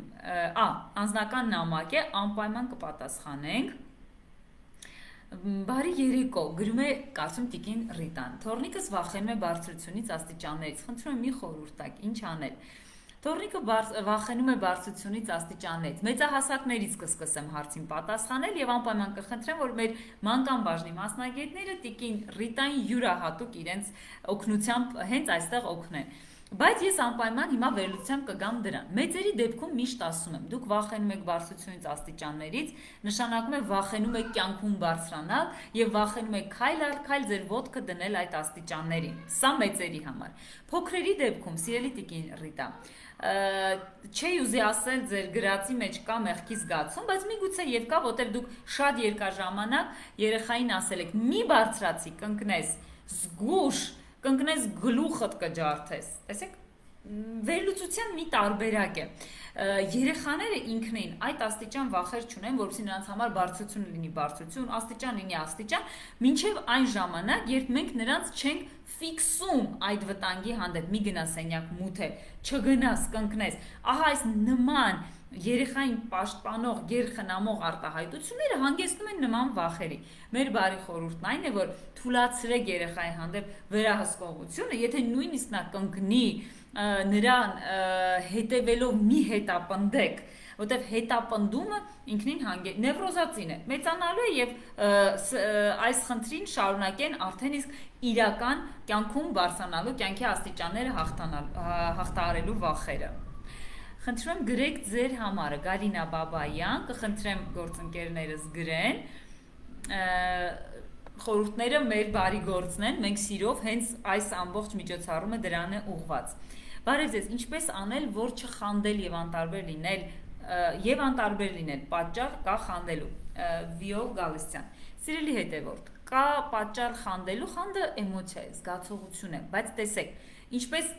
[SPEAKER 1] անձնական նամակ է, անպայման կպատասխանենք։ Բարի երեկո, գրում է կարծում տիկին Ռիտան։ Թորնիկս վախենում է բարձրությունից, աստիճաններից։ Խնդրում եմ մի խորհուրդ տաք, ինչ անել։ Թորնիկը վախենում է բարձրությունից, աստիճաններից։ Մեծահասակներից կսկսեմ հարցին պատասխանել եւ անպայման կխնդրեմ, որ մեր մանկան բաժնի մասնագետները տիկին Ռիտային յուրահատուկ իրենց օգնությամբ հենց այստեղ օգնեն։ Բայց ես անպայման հիմա վերլուծությամբ կգամ դրան։ Մեծերի դեպքում միշտ ասում եմ, դուք վախենում եք բարձրությունից, աստիճաններից, նշանակում է վախենում եք կյանքում բարձրանալ եւ վախենում եք քայլ առ քայլ ձեր ոտքը դնել այդ աստիճաններին։ Սա մեծերի համար։ Փոքրերի դեպքում, սիրելի տիկին Ռիտա, չի ուզի ասել ձեր գրածի մեջ կա մեղքի զգացում, բայց միգուցե եւ կա, որտեղ դուք շատ երկար ժամանակ երեխային ասել եք՝ մի բարձրացի, կընկնես, զգուշ, կընկնես գլուխդ կջարդես։ Տեսեք, վերլուծության մի տարբերակ է։ Երեխաները ինքնին այդ աստիճան վախեր չունեն, որովհետեւ նրանց համար բարձրությունը լինի բարձրություն, աստիճան լինի աստիճան, մինչև այն ժամանակ, երբ մենք նրանց չենք ֆիքսում այդ վտանգի հանդեպ, մի գնա սենյակ մութ է, չգնաս, կընկնես։ Ահա այս նման երեխային պաշտպանող, գերխնամող արտահայտությունները հանգեցնում են նման վախերի։ Մեր բարի խորհուրդն այն է, որ թույլատրեք երեխայի հանդեպ վերահսկողությունը, եթե նույնիսկ նա կընկնի, նրան հետևելով մի հետապնդեք, որտեվ հետապնդումը ինքնին նևրոզածին է, մեծանալու է եւ այս խնդրին շարունակեն արդեն իսկ իրական կյանքում բարձրանալու, կյանքի աստիճանները հաղթահարելու վախերը։ Խնդրում եմ գրեք ձեր համարը, Գալինա Բաբայան, կխնդրեմ գործընկերներս գրեն, խորհուրդները մեր բարի գործն են, մենք սիրով հենց այս ամբողջ միջոցառումը դրան է ուղղված։ Բարև ձեզ, ինչպես անել, որ չխանդել եւ անտարբեր լինել, պատճառ կա խանդելու, Վիո Գալստյան։ Սիրելի հետևորդ, կա պատճառ խանդելու, խանդը էմոցիա է, զգացողություն է, բայց տեսեք, ինչպես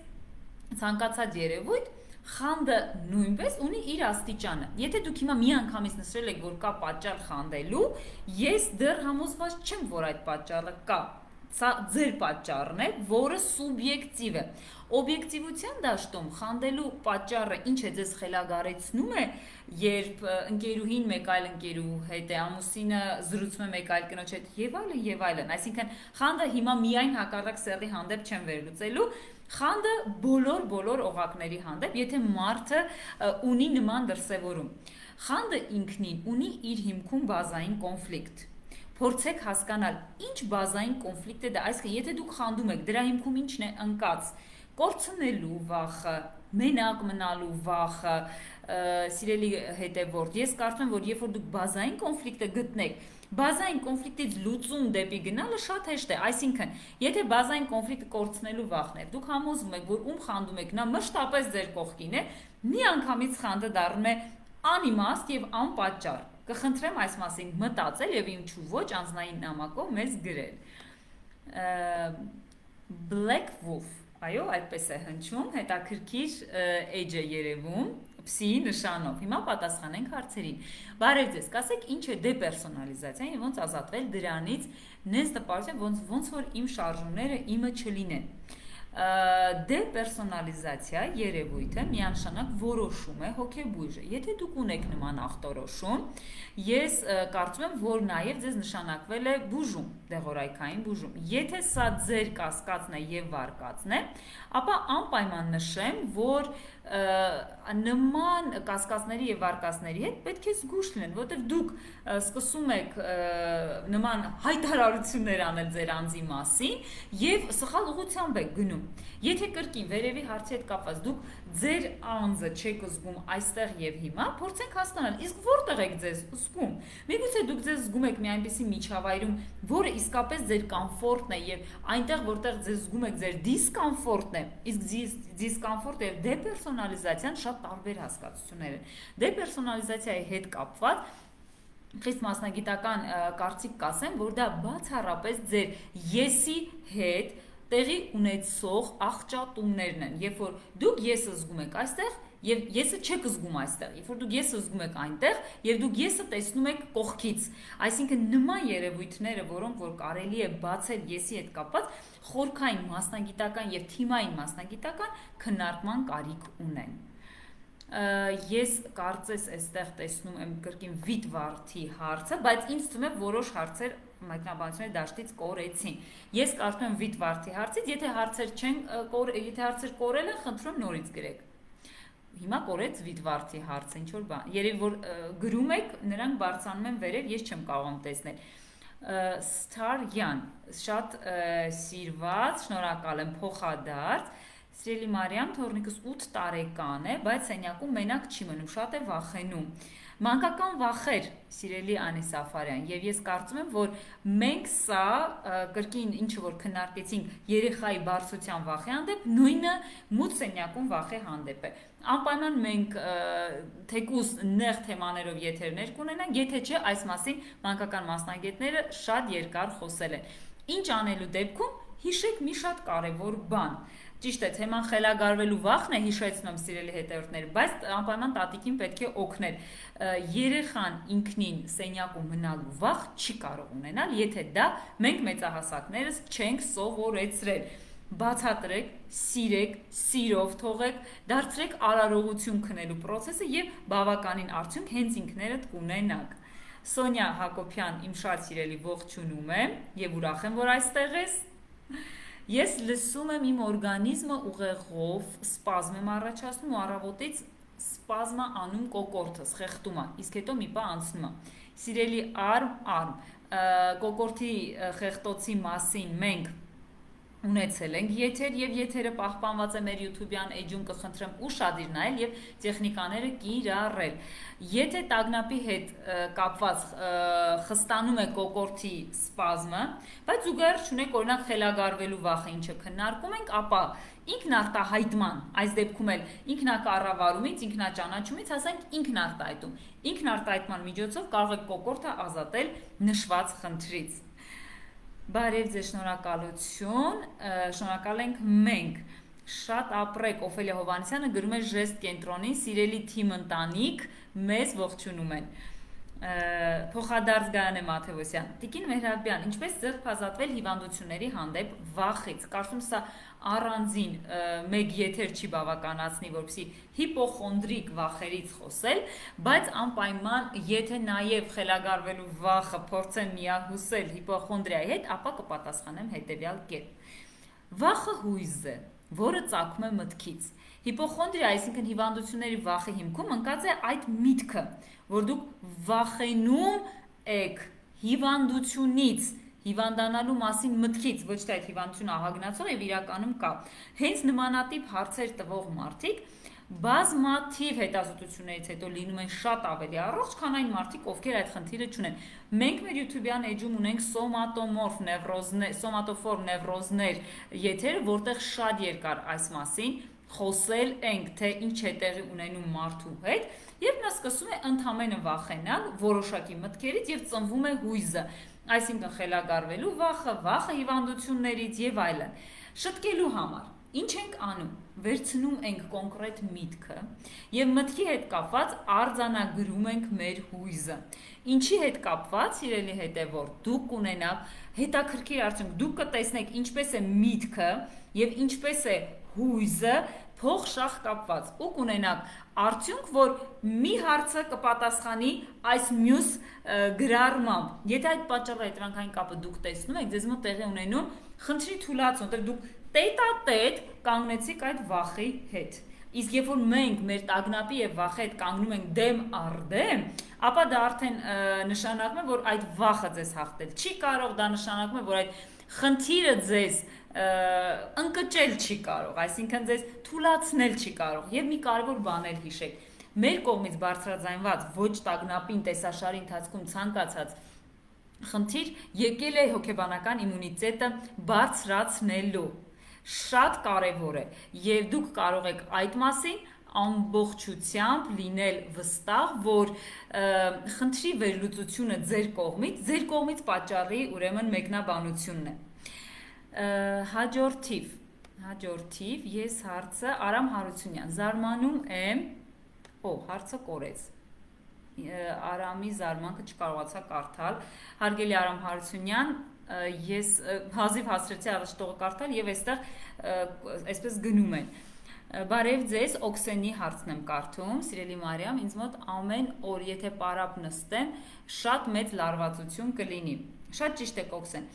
[SPEAKER 1] ցանկացած երևույթ, խանդը նույնպես ունի իր աստիճանը։ Եթե դուք հիմա մի անգամից նշել եք, որ կա պատճառ խանդելու, ես դեռ համոզված չեմ, որ այդ պատճառը կա։ Սա ձեր պատճառն է, որը սուբյեկտիվ է։ Օբյեկտիվության դաշտում խանդելու պատճառը ինչ է ձեզ խելագարեցնում է, երբ ընկերուհին մեկ այլ ընկերու հետ է, ամուսինը զրուցում է մեկ այլ կնոջ հետ եւ այլն եւ այլն։ Այսինքն խանդը հիմա միայն հակառակ սեռի հանդեպ չեմ վերլուծելու, խանդը բոլոր օղակների հանդեպ, եթե մարդը ունի նման դրսևորում։ Խանդը ինքնին ունի իր հիմքում բազային կոնֆլիկտ։ Փորձեք հասկանալ, ինչ բազային կոնֆլիկտ է դա, այսինքն եթե դուք խանդում եք, դրա հիմքում ինչն է ընկած, կորցնելու վախը, մենակ մնալու վախը, սիրելի հետևորդ, ես կարծում եմ, որ երբ որ դուք բազային կոնֆլիկտը գտնեք, բազային կոնֆլիկտից լուծում դեպի գնալը շատ հեշտ է, այսինքն, եթե բազային կոնֆլիկտը կորցնելու վախն է, դուք համոզվում եք, որ ում խանդում եք, նա մշտապես ձեր կողքին է, միանգամից խանդը դառնում է անիմաստ եւ անպատճառ։ Կխնդրեմ այս մասին մտածել եւ ինչու ոչ անձնային նամակով մեզ գրել։ Black Wolf, այո, այդպես է հնչում, հետաքրքիր edge է երևում, psi-ի նշանով։ Հիմա պատասխանենք հարցերին։ Բարև ձեզ, կասեք ինչ է դեպերսոնալիզացիան եւ ոնց ազատվել դրանից, նենց տպավորություն, ոնց որ իմ շարժումները իմը չլինեն։ Դեպերսոնալիզացիա երևույթը միանշանակ որոշում է հոգեբույժը։ Եթե դուք ունեք նման ախտորոշում, ես կարծում եմ, որ նաև ձեզ նշանակվել է բուժում, դեղորայքային բուժում։ Եթե սա ձեր կասկածն է եւ վարկածն է, ապա անպայման նշեմ, որ նման կասկածների եւ վարկածների հետ պետք է զգուշ լինեն, որովհետեւ դուք սկսում եք նման հայտարարություններ անել ձեր անձի մասին եւ սխալ ուղղությամբ եք գնում։ Եթե կրկին վերևի հարցի հետ կապված դուք ձեր անձը չեք զգում այստեղ եւ հիմա, փորձեք հասկանալ, իսկ որտեղ եք ձեզ զգում։ Միգուցե դուք ձեզ զգում եք մի այնպիսի միջավայրում, որը իսկապես ձեր կոմֆորտն է եւ այնտեղ որտեղ ձեզ զգում եք ձեր դիսկոմֆորտն է, իսկ դիսկոմֆորտը եւ դեպերսոնալիզացիան շատ տարբեր հասկացություններ են։ Դեպերսոնալիզացիայի հետ կապված խիստ մասնագիտական կարծիք կասեմ, որ դա բացառապես ձեր եսի հետ տեղի ունեցող աղճատումներն են, երբ որ դուք եսը զգում եք այստեղ եւ եսը չեք զգում այստեղ, երբ որ դուք եսը զգում եք այնտեղ եւ դուք եսը տեսնում եք կողքից, այսինքն նման երևույթները, որոնք որ կարելի է բացել եսի հետ կապված, խորքային մասնագիտական եւ թիմային մասնագիտական քննարկման կարիք ունեն։ Ես կարծես այստեղ տեսնում եմ կրկին Վիտվարդի հարցը, բայց ինձ թվում է որոշ հարցեր մեկնաբանությունների դաշտից կորեցին։ Ես կարծում եմ Վիտվարդի հարցից, եթե հարցեր կորել են, խնդրում նորից գրեք։ Հիմա կորեց Վիտվարդի հարցը, ինչ որ բան։ Երևի որ գրում եք, նրանք բարձրանում են վերև, ես չեմ կարողանում տեսնել։ Ստարյան, շատ սիրված, շնորհակալ եմ, փոխադարձ։ Սիրելի Մարիամ, թորնիկս 8 տարեկան է, բայց սենյակում մենակ չի մնում, շատ է վախենում։ Մանկական վախեր, սիրելի Անի Սաֆարյան, եւ ես կարծում եմ, որ մենք սա կրկին ինչը որ քննարկեցինք երեխայի բարձրության վախի հանդեպ, նույնը մութ սենյակում վախի հանդեպ է։ Անպայման մենք թեկուզ նեղ թեմաներով եթերներ կունենանք, եթե չէ այս մասին մանկական մասնագետները շատ երկար խոսել են։ Ինչ անելու դեպքում հիշեք մի շատ կարևոր բան։ Ճիշտ է, թեման խելագարվելու վախն է, հիշեցնում սիրելի հետևորդներ, բայց անպայման տատիկին պետք է օգնել։ Երեխան ինքնին սենյակում մնալու վախ չի կարող ունենալ, եթե դա մենք մեծահասակներս չենք սովորեցրել։ Բացատրեք, սիրեք, սիրով թողեք, դարձրեք արարողություն քնելու process-ը եւ բավականին արդյունք հենց ինքներդ կունենաք։ Սոնյա Հակոբյան, իմ շատ սիրելի ողջունում եմ եւ ուրախ եմ, որ այստեղ ես։ Ես լսում եմ իմ օրգանիզմը ուղեղով սպազմ եմ առաջացնում ու առավոտից սպազմա անում կոկորտս, խեղդում է, իսկ հետո մի պահ անցնում է։ Սիրելի արմ, կոկորտի խեղտոցի մասին մենք ունեցել ենք եթեր եւ եթերը պահպանված է մեր YouTube-յան էջում, կխնդրեմ ուշադիր նայել եւ տեխնիկաները կիրառել։ Եթե տագնապի հետ կապված խստանում է կոկորտի սպազմը, բայց զուգահեռ չունեք օրինակ խելագարվելու վախը, ինչը քննարկում ենք, ապա ինքնարտահայտման, այս դեպքում էլ ինքնակառավարումից, ինքնաճանաչումից հասանք ինքնարտահայտում։ Ինքնարտահայտման միջոցով կարող եք կոկորտը ազատել նշված խնդրից։ Բարև ձեզ, շնորհակալություն, շնորհակալ ենք մենք, շատ ապրեք, Օֆելիա Հովհաննիսյանը գրում է ժեստ կենտրոնին, սիրելի թիմ ընտանիք, մեզ ողջունում են։ Փոխադարձ Գայանե Մաթևոսյան, Տիկին Մեհրաբյան, ինչպես ձեռք ազատվել հիվանդությունների հանդեպ վախից։ Կարծում սա առանձին մեկ եթեր չի բավականացնի, որպեսզի հիպոխոնդրիկ վախերից խոսել, բայց անպայման եթե նաև խելագարվելու վախը փորձեմ միահուսել հիպոխոնդրիայի հետ, ապա կպատասխանեմ հետևյալ կերպ։ Վախը հույզ է, որը ծագում է մտքից։ Հիպոխոնդրիա, այսինքն հիվանդությունների վախի հիմքում ընկած է այդ միտքը, որ դուք վախենում եք հիվանդությունից, հիվանդանալու մասին մտքից, ոչ թե այդ հիվանդությունը ահագնացող եւ իրականում կա։ Հենց նմանատիպ հարցեր տվող մարդիկ բազմաթիվ հետազոտություններից հետո լինում են շատ ավելի առողջ, քան այն մարդիկ, ովքեր այդ խնդիրը չունեն։ Մենք մեր YouTube-յան էջում ունենք սոմատոմորֆ նևրոզներ, սոմատոֆորմ նևրոզներ եթերը, որտեղ շատ երկար այս մասին խոսել ենք, թե ինչ է տեղի ունենում մարդու հետ, երբ նա սկսում է ընդամենը վախենալ որոշակի մտքերից եւ ծնվում է հույզը, այսինքն խելագարվելու վախը հիվանդություններից եւ այլն։ Շտկելու համար ինչ ենք անում։ Վերցնում ենք կոնկրետ միտքը եւ մտքի հետ կապված արձանագրում ենք մեր հույզը։ Ինչի հետ կապված, սիրելի հետևոր, դուք կունենաք հետաքրքիր արդյունք, դուք կտեսնեք ինչպես է միտքը եւ ինչպես է հույզը փոխշաղ կապված ու կունենաք արդյունք, որ մի հարցը կպատասխանի այս մյուս գրառմամբ։ Եթե այդ պատճառը հետրանքային կապը դուք տեսնում եք, ձեզ մոտ տեղի ունենում խնդրի թուլացում, որտեղ դուք տետատետ կանգնեցիք այդ վախի հետ։ Իսկ երբ որ մենք մեր տագնապի եւ վախի հետ կանգնում ենք դեմ առ դեմ, ապա դա արդեն նշանակում է, որ այդ վախը ձեզ հաղթել չի կարող, դա նշանակում է, որ այդ խնդիրը ձեզ ընկճել չի կարող, այսինքն ձեզ թուլացնել չի կարող։ Եվ մի կարևոր բան էլ հիշեք, մեր կողմից բարձրաձայնված ոչ տագնապին տեսաշարի ընթացքում ցանկացած խնդիր եկել է հոգեբանական իմունիտետը բարձրացնելու։ Շատ կարևոր է, եւ դուք կարող եք այդ մասին ամբողջությամբ լինել վստահ, որ խնդրի վերլուծությունը ձեր կողմից պատճառի ուրեմն մեկնաբանությունն է։ Հաջորդիվ ես հարցը Արամ Հարությունյան, զարմանում եմ, հարցը կորեց, Արամի զարմանքը չկարողացա կարդալ, հարգելի Արամ Հարությունյան, ես հազիվ հասրեցի առաջտողը կարդալ եւ այստեղ այսպես գնում են։ Բարև ձեզ, Օքսենի հարցն եմ կարդում, սիրելի Մարիամ, ինձ մոտ ամեն օր եթե պարապ նստեմ, շատ մեծ լարվածություն կլինի։ Շատ ճիշտ է Օքսեն։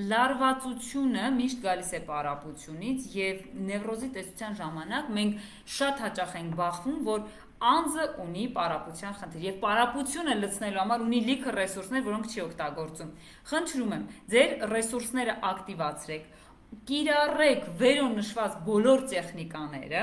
[SPEAKER 1] Լարվածությունը միշտ գալիս է պարապությունից եւ նևրոզի տեսության ժամանակ մենք շատ հաճախ ենք բախվում, որ անձը ունի պարապության խնդիր եւ պարապությունը լցնելու համար ունի լիքը ռեսուրսներ, որոնք չի օգտագործում։ Խնդրում եմ, ձեր ռեսուրսները ակտիվացրեք, կիրառեք վերոնշված բոլոր տեխնիկաները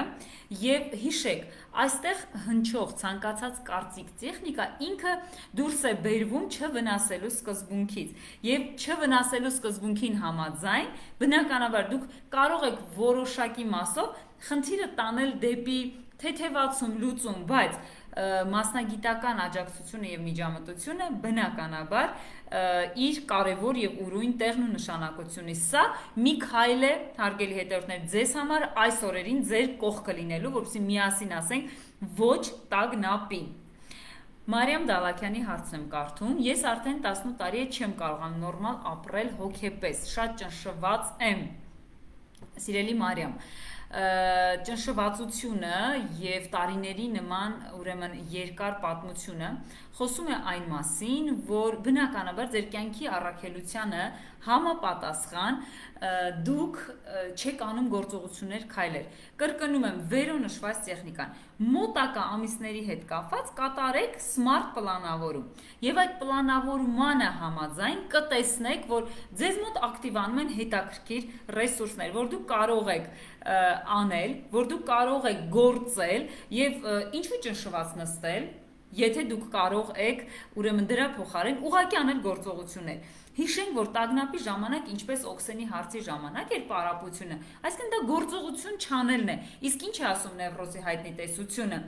[SPEAKER 1] եւ հիշեք, այստեղ հնչող ցանկացած կարծիք տեխնիկա ինքը դուրս է բերվում չվնասելու սկզբունքից եւ չվնասելու սկզբունքին համաձայն բնականաբար դուք կարող եք որոշակի մասով խնդիրը տանել դեպի թեթևացում, լուծում, բայց մասնագիտական աջակցությունը եւ միջամտությունը բնականաբար իր կարևոր եւ ուրույն տեղն ու նշանակությունի։ Սա մի քայլ է, հարգելի հետևորդներ, ձեզ համար այս օրերին ձեր կողքը լինելու, որպեսզի միասին ասենք ոչ տագնապի։ Մարիամ Դալաքյանի հարցն եմ կարդում։ Ես արդեն 18 տարի է չեմ կարողանում նորմալ ապրել հոգեպես, շատ ճնշված եմ։ Սիրելի Մարիամ, ճնշվածությունը եւ տարիների նման ուրեմն երկար պատմությունը խոսում է այն մասին, որ բնականաբար ձեր կյանքի առաքելությանը համապատասխան դուք չեք անում գործողություններ, քայլեր։ Կրկնում եմ, վերոնշված տեխնիկան մոտակա ամիսների հետ կապված կատարեք սմարթ պլանավորում եւ այդ պլանավորմանը համաձայն կտեսնեք, որ ձեզ մոտ ակտիվանում են հետաքրքիր ռեսուրսներ, որ դուք կարող եք անել, որ դուք կարող եք գործել եւ ինչու ճնշված նստել, եթե դուք կարող եք ուրեմն դրա փոխարեն ուղղակի անել գործողություններ։ Հիշենք, որ տագնապի ժամանակ, ինչպես Օքսենի հարցի ժամանակ էր պարապությունը, այսինքն դա գործողություն չանելն է։ Իսկ ինչ է ասում նևրոզի հայտնի տեսությունը։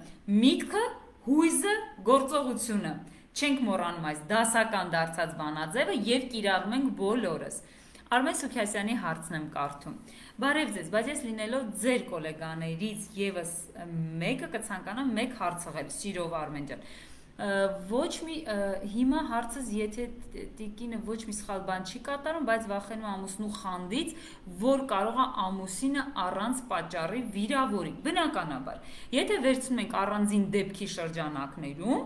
[SPEAKER 1] Միտքը, հույզը, գործողությունը։ Չենք մոռանում այս դասական դարձած բանաձևը եւ կիրառում ենք բոլորս։ Արմեն Սուքիասյանի հարցն եմ կարդում։ Բարև ձեզ, բայց ես լինելով ձեր գոլեգաներից եւս մեկը կցանկանամ մեկ հարցղել, սիրով Արմեն ջան։ Ոչ մի հիմա հարցս եթե տիկինը ոչ մի սխալ բան չի կատարում, բայց վախենում է ամուսնու խանդից, որ կարող է ամուսինը առանց պատճառի վիրավորի։ Բնականաբար, եթե վերցնում ենք առանձին դեպքի շրջանակներում,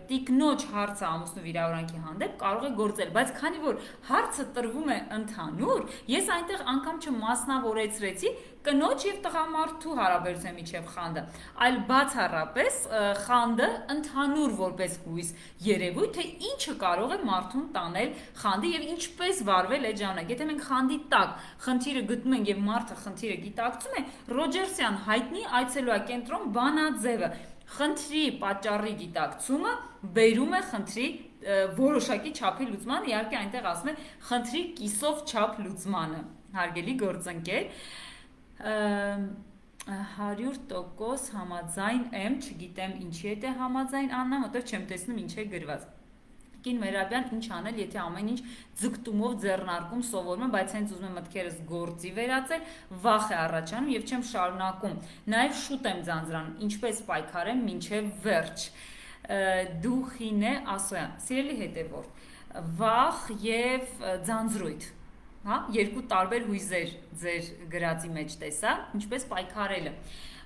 [SPEAKER 1] տիկնոջ հարցը ամուսնու վիրավորանքի հանդեպ կարող է գործել, բայց քանի որ հարցը տրվում է ընդհանուր, ես այնտեղ անգամ չմասնավորեցրեցի կնոջ եւ տղամարդու հարաբերության միջև խանդը, այլ բացառապես խանդը ընդհանուր որպես հույս երևույթ, թե ինչը կարող է մարդուն տանել խանդի եւ ինչպես վարվել այդ ժամանակ։ Եթե մենք խանդի տակ խնդիրը գտնում ենք եւ մարդը խնդիրը գիտակցում է, Ռոջերսյան հայտնի այցելուակենտրոն բանաձևը խնդրի պատճառի գիտակցումը բերում է խնդրի որոշակի չափի լուծման, իհարկե այնտեղ ասում է խնդրի կիսով չափ լուծմանը, հարգելի գործընկեր, 100% համաձայն եմ, չգիտեմ ինչի հետ է համաձայն Աննա, որտեղ չեմ տեսնում ինչ է գրված։ Կին Մերաբյան, ինչ անել, եթե ամեն ինչ ձգտումով ձեռնարկում սովորում եմ, բայց հենց ուզում եմ մտքերս գործի վերածել, վախ է առաջանում եւ չեմ շարունակում։ Նաեւ շուտ եմ ձանձրանում, ինչպես պայքարեմ մինչեւ վերջ։ Դուխինե Ասոյան, սիրելի հետևորդ, վախ եւ ձանձրույթ, հա, երկու տարբեր հույզեր ձեր գրածի մեջ տեսա, ինչպես պայքարելը։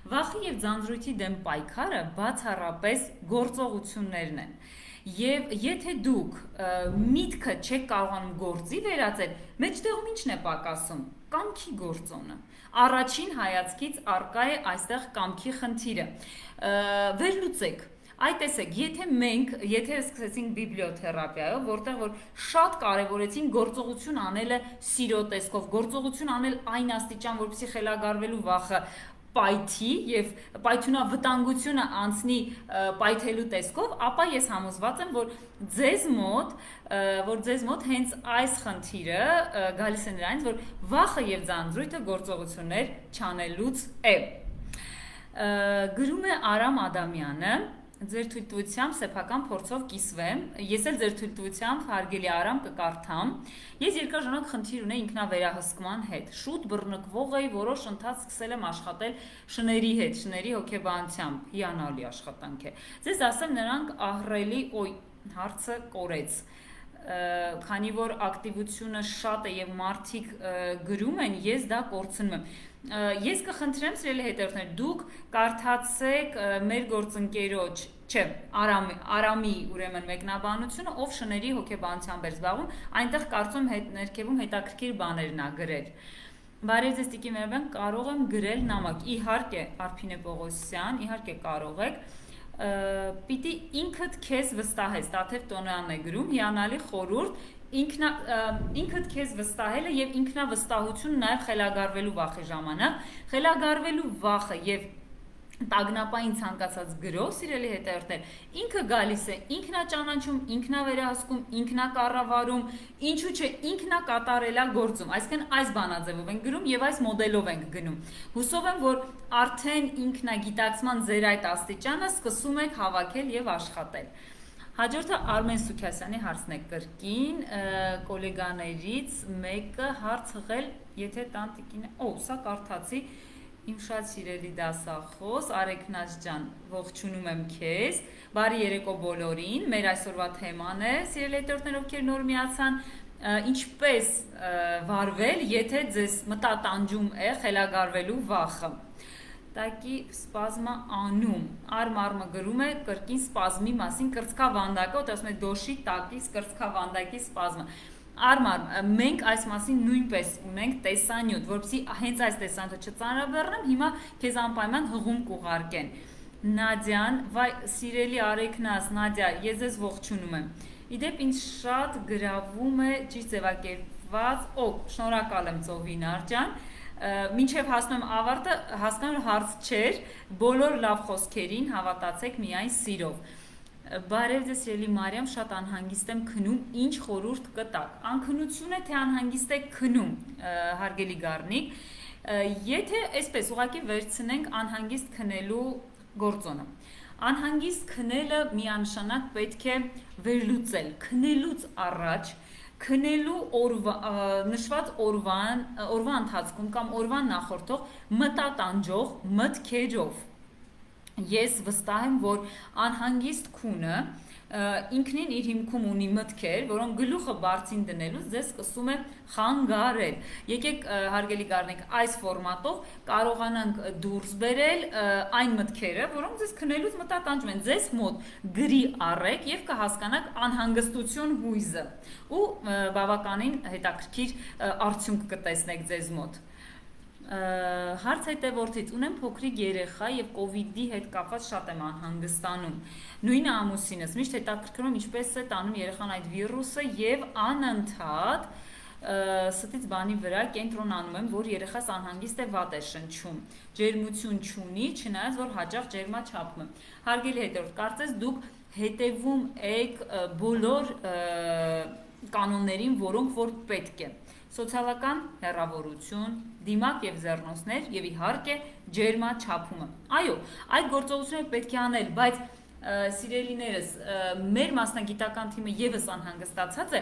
[SPEAKER 1] Վախի եւ ձանձրույթի դեմ պայքարը բացառապես գործողություններն են։ Եվ եթե դուք միտքը չեք կարողանում գործի վերածել, մեջտեղում ի՞նչն է պակասում։ Կամքի գործոնը։ Առաջին հայացքից արկա է այստեղ կամքի խնդիրը։ Վերլուծեք։ Այդ տեսեք, եթե սկսեցինք բիբլիոթերապիայով, որտեղ որ շատ կարևորեցին գործողություն անելը սիրո տեսքով, գործողություն անել այն աստիճան, որպեսզի խելագարվելու վախը պայթի եւ պայթյունավտանգությունը անցնի պայթելու տեսքով, ապա ես համոզված եմ, որ ձեզ մոտ հենց այս խնդիրը գալիս է նրանից, որ վախը եւ ձանձրույթը գործողություններ չանելուց է։ Գրում է Արամ Ադամյանը, ձեր թույլտվությամբ սեփական փորձով կիսվեմ, ես էլ ձեր թույլտվությամբ հարգելի Արամ կկարդամ, ես երկար ժամանակ խնդիր ունեի ինքնավերահսկման հետ, շուտ բռնկվող էի, որոշ ընթացք սկսել եմ աշխատել շների հետ, շների հոգեբանությամբ, հիանալի աշխատանք է, ձեզ ասեմ նրանք ահռելի, հարցը կորեց, քանի որ ակտիվությունը շատ է եւ մարդիկ գրում են, ես դա կորցնում եմ։ Ես կխնդրեմ սիրելի հետևորդներ, դուք կարդացեք մեր գործընկերոջ, չէ, Արամի ուրեմն մեկնաբանությունը, ով շների հոգեբանությամբ էր զբաղվում, այնտեղ կարծում ներքևում հետաքրքիր բաներն ա գրել։ Բարև ձեզ Տիկին Մերաբյան, կարող եմ գրել նամակ, իհարկե Արփինե Պողոսյան, իհարկե կարող եք, պիտի ինքդ քեզ վստահես, Տաթև Տոնյանն է գրում, հիանալի խորհուրդ, ինքդ քեզ վստահելը եւ ինքնավստահությունը նաեւ խելագարվելու վախի ժամանակ, խելագարվելու վախը եւ տագնապային ցանկացած գրող, սիրելի հետևորդներ, ինքը գալիս է ինքնաճանաչում, ինքնավերահսկում, ինքնակառավարում, ինչու՞ չէ, ինքնակատարելագործում, այսինքն այս բանաձևով են գրում եւ այս մոդելով են գնում։ Հուսով եմ, որ արդեն ինքնագիտակցման ձեր այդ աստիճանը սկսում եք հավաքել եւ աշխատել։ Հաջորդը Արմեն Սուքյասյանի հարցն է կրկին, կոլեգաներից մեկը հարց հղել, եթե տանտիկին է, սա կարդացի, իմ շատ սիրելի դասախոս, Արեգնաց ջան, ողջունում եմ քեզ, բարի երեկո բոլորին, մեր այսօրվա թեման է, սիրելի հետևորդներ, ովքեր նոր միացան, ինչպես վարվել, եթե ձեզ մտատանջում է խելագարվելու վախը։ Տակի սպազմա անում, արմը գրում է կրկին սպազմի մասին կրծքավանդակը, ոտ ասում է դոշի տակի կրծքավանդակի սպազմը։ Արմար, մենք այս մասին նույնպես ունենք տեսանյութ, որպեսզի հենց այս տեսանյութը չծանրաբեռնեմ, հիմա քեզ անպայման հղում կուղարկեն։ Նադյան, վայ, սիրելի Արեգնաս, Նադյա, ես ձեզ ողջունում եմ։ Իդեպ ինձ շատ գրավում է ճիշտ ձևակերպված, շնորհակալ եմ Ծովինար ջան, մինչև հասնում եմ ավարտը, հասկանում հարց չէր, բոլոր լավ խոսքերին հավատացեք միայն սիրով։ Բարև ձեզ սիրելի Մարիամ, շատ անհանգիստ եմ քնում, ինչ խորհուրդ կտաք։ Անքնություն է, թե անհանգիստ եք քնում, հարգելի Գառնիկ, եթե այսպես ուղղակի վերցնենք անհանգիստ քնելու գործոնը։ Անհանգիստ քնելը միանշանակ պետք է վերլուծել, քնելուց առաջ, քնելու նշված օրվա ընթացքում կամ օրվան նախորդող մտատանջող մտքերով Ես վստահ եմ, որ անհանգիստ քունը ինքնին իր հիմքում ունի մտքեր, որոնք գլուխը բարձին դնելուց ձեզ սկսում է խանգարել։ Եկեք հարգելի գարնենք այս ֆորմատով կարողանանք դուրս բերել այն մտքերը, որոնք ձեզ քնելուց մտատանջում են, ձեզ մոտ գրի առեք եւ կհասկանաք անհանգստություն հույզը ու բավականին հետաքրքիր արդյունք կտեսնեք ձեզ մոտ։ Հարց հետևորդից ունեմ փոքրիկ երեխա եւ կովիդի հետ կապված շատ եմ անհանգստանում։ Նույնը ամուսինս միշտ հետաքրքրում ինչպես է տանում երեխան այդ վիրուսը եւ անընդհատ ստից բանի վրա կենտրոնանում եմ, որ երեխաս անհանգիստ է, վատ է շնչում, ջերմություն չունի, չնայած որ հաճախ ջերմաչափում է։ Հարգելի հետևորդ, կարծես դուք հետևում եք բոլոր կանոններին, որոնք որ պետք է։ Սոցիալական հեռավորություն, դիմակ եւ ձեռնոցներ եւ իհարկե ջերմաչափումը։ Այո, այդ գործողությունները պետք է անել, բայց սիրելիներս, մեր մասնագիտական թիմը եւս անհանգստացած է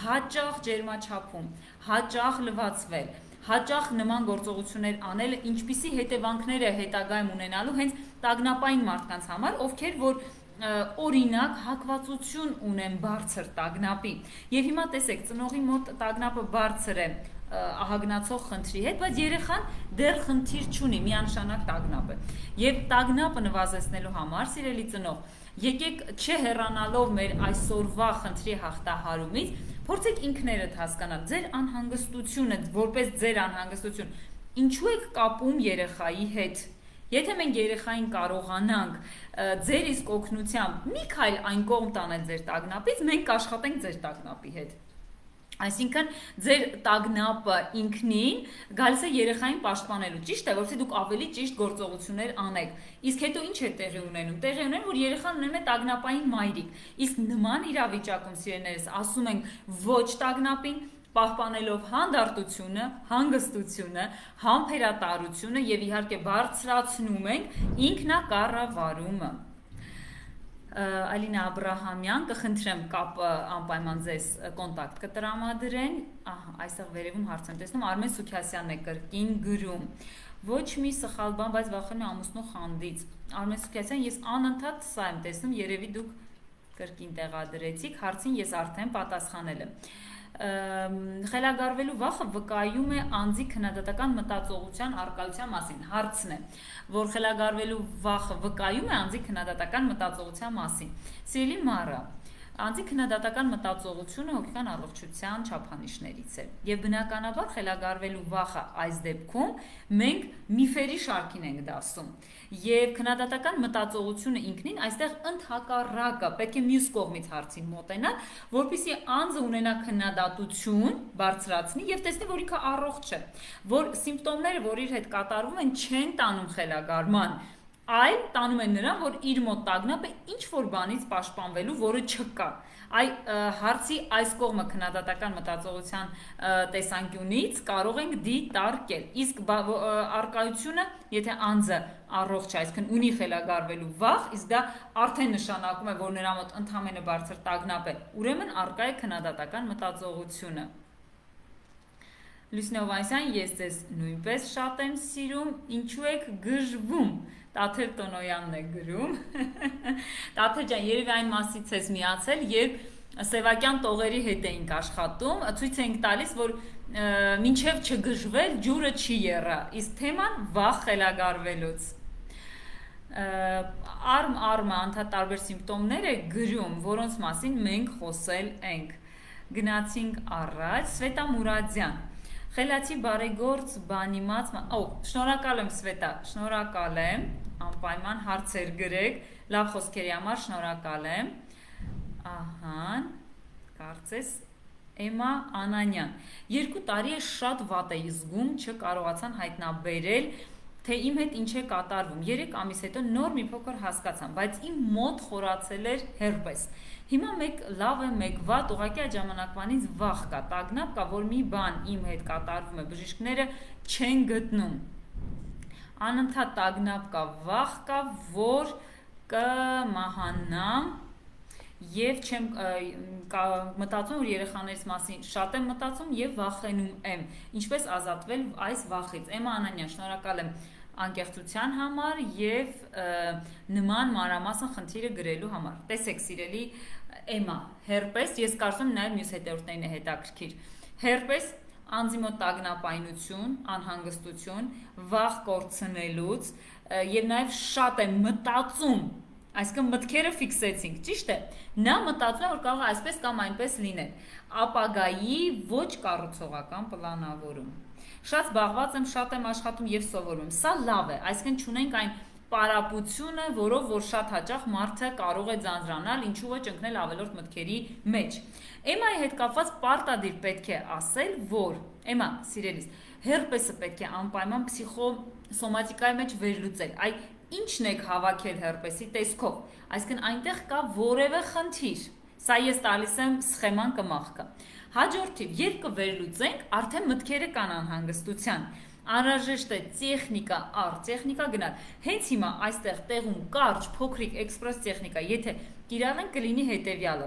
[SPEAKER 1] հաճախ ջերմաչափում, հաճախ լվացվել, հաճախ նման գործողություններ անելը ինչպիսի հետևանքներ է հետագայում ունենալու հենց տագնապային մարդկանց համար, ովքեր որ օրինակ հակվածություն ունեն բարձր տագնապի։ Եվ հիմա տեսեք, ծնողի մոտ տագնապը բարձր է ահագնացող խնդրի հետ, բայց երեխան դեռ խնդիր չունի, միանշանակ տագնապ է։ Եվ տագնապը նվազեցնելու համար, սիրելի ծնող, եկեք չհեռանալով մեր այսօրվա խնդրի հաղթահարումից, փորձեք ինքներդ հասկանալ ձեր անհանգստությունը, որպես ձեր անհանգստություն, ինչու եք կապում երեխայի հետ։ Եթե մենք երեխային կարողանանք ձեր իսկ օգնությամբ մի քայլ այն կողմ տանել ձեր տագնապից, մենք կաշխատենք ձեր տագնապի հետ։ Այսինքն ձեր տագնապը ինքնին գալիս է երեխային պաշտպանելու, ճիշտ է, որովհետեւ դուք ավելի ճիշտ գործողություններ անեք։ Իսկ հետո ինչ է տեղի ունենում։ Տեղի ունեն, որ երեխան ունենում է տագնապային մայրիկ։ Իսկ նման իրավիճակում սիրելիներս ասում ենք ոչ տագնապին, պահպանելով հանդարտությունը, հանգստությունը, համբերատարությունը եւ իհարկե բարձրացնում ենք ինքնակառավարումը։ Ալինա Աբրահամյան, կխնդրեմ կապը անպայման ձեզ կոնտակտ կտրամադրեն, այստեղ վերևում հարց եմ տեսնում, Արմեն Սուքյասյանն է կրկին գրում, ոչ մի սխալ բան, բայց վախենում եմ ամուսնու խանդից, Արմեն Սուքյասյան, ես անընդհատ սա եմ տեսնում, երևի դուք կրկին տեղադրեցիք, հարցին ես արդեն պատասխանել եմ։ Խելագարվելու վախը վկայում է անձի քննադատական մտածողության առկայության մասին։ Հարցն է, որ խելագարվելու վախը վկայում է անձի քննադատական մտածողության մասին։ Սիրելի Մարա, անձի քննադատական մտածողությունը հոգեկան առողջության չափանիշներից է։ Եվ բնականաբար խելագարվելու վախը այս դեպքում մենք միֆերի շարքին ենք դասում։ Եվ քննադատական մտածողությունը ինքնին այստեղ ընդհակառակը պետք է մյուս կողմից հարցին մոտենալ, որպեսզի անձը ունենա քննադատություն, բարձրացնի եւ տեսնի, որ ինքը առողջ է, որ սիմպտոմները, որ իր հետ կատարվում են, չեն տանում խելագարման, այլ տանում են նրան, որ իր մոտ տագնապ է ինչ-որ բանից պաշտպանվելու, որը չկա։ Հարցի այս կողմը քննադատական մտածողության տեսանկյունից կարող ենք դիտարկել։ Իսկ առկայությունը, եթե անձը առողջ է, այսինքն ունի խելագարվելու վախ, իսկ դա արդեն նշանակում է, որ նրա մոտ ընդհանրապես բարձր տագնապ է, ուրեմն առկա է քննադատական մտածողությունը։ Լուսինե Հովհաննիսյան, ես ձեզ նույնպես շատ եմ սիրում, ինչու եք գժվում։ Տաթև Տոնոյանն է գրում։ Տաթև ջան, երևի այն մասից ես միացել, երբ սևակյան տողերի հետ էինք աշխատում, ցույց էինք տալիս, որ մինչև չգժվել ջուրը չի եռա, իսկ թեման վախ խելագարվելուց։ Արմը անդադ տարբեր սիմպտոմներ է գրում, որոնց մասին մենք խոսել ենք։ Գնացինք առաջ, Սվետա Մուրադյան։ Խելացի բարեգործ բանիմաց, շնորհակալ եմ Սվետա, շնորհակալ եմ, անպայման հարցեր գրեք, լավ խոսքերի համար շնորհակալ եմ։ Ահան, կարծես Էմա Անանյան, 2 տարի է շատ վատ էի զգում, չկարողացան հայտնաբերել, թե իմ հետ ինչ է կատարվում, 3 ամիս հետո նոր մի փոքր հասկացամ, բայց իմ մոտ խորացել էր հերպես։ Հիմա մեկ լավ է, մեկ վատ, ուղղակի այդ ժամանակվանից վախ կա, տագնապ կա, որ մի բան իմ հետ կատարվում է, բժիշկները չեն գտնում։ Անընդհատ տագնապ կա, վախ կա, որ կմահանամ եւ չեմ մտածում, որ երեխաներից մասին շատ եմ մտածում եւ վախենում եմ։ Ինչպես ազատվել այս վախից։ Էմա Անանյան, շնորհակալ եմ անկեղծության համար եւ նման մանրամասն խնդիրը գրելու համար։ Տեսեք, սիրելի Էմա, հերպես, ես կարծում եմ նաեւ մյուս հետևորդներին է հետաքրքիր։ Հերպես անձի մոտ տագնապայնություն, անհանգստություն, վախ կորցնելուց եւ նաեւ շատ է մտածում, այսինքն մտքերը ֆիքսեցինք, ճիշտ է։ Նա մտածում է, որ կարող է այսպես կամ այնպես լինել։ Ապագայի ոչ կառուցողական պլանավորում։ Շատ զբաղված եմ, շատ եմ աշխատում եւ սովորում։ Սա լավ է, այսինքն չունենք այն պարապությունը, որով որ շատ հաճախ մարդը կարող է ձանձրանալ, ինչու ոչ ընկնել ավելորդ մտքերի մեջ։ Էմայի հետ կապված պարտադիր պետք է ասել, որ Էմա, սիրելիս, հերպեսը պետք է անպայման փսիխոսոմատիկայի մեջ վերլուծել։ Այ ինչն եք հավաքել հերպեսի տեսքով, այսինքն այնտեղ կա որևէ խնդիր։ Սա ես տալիս եմ սխեման կմախքը։ Հաջորդիվ, երբ կվերլուծենք, արդեն մտքերը կան անհանգստության։ Անհրաժեշտ է տեխնիկա առ տեխնիկա գնալ։ Հենց հիմա այստեղ տեղում կարճ, փոքրիկ էքսպրես տեխնիկա, եթե կիրառենք կլինի հետևյալը։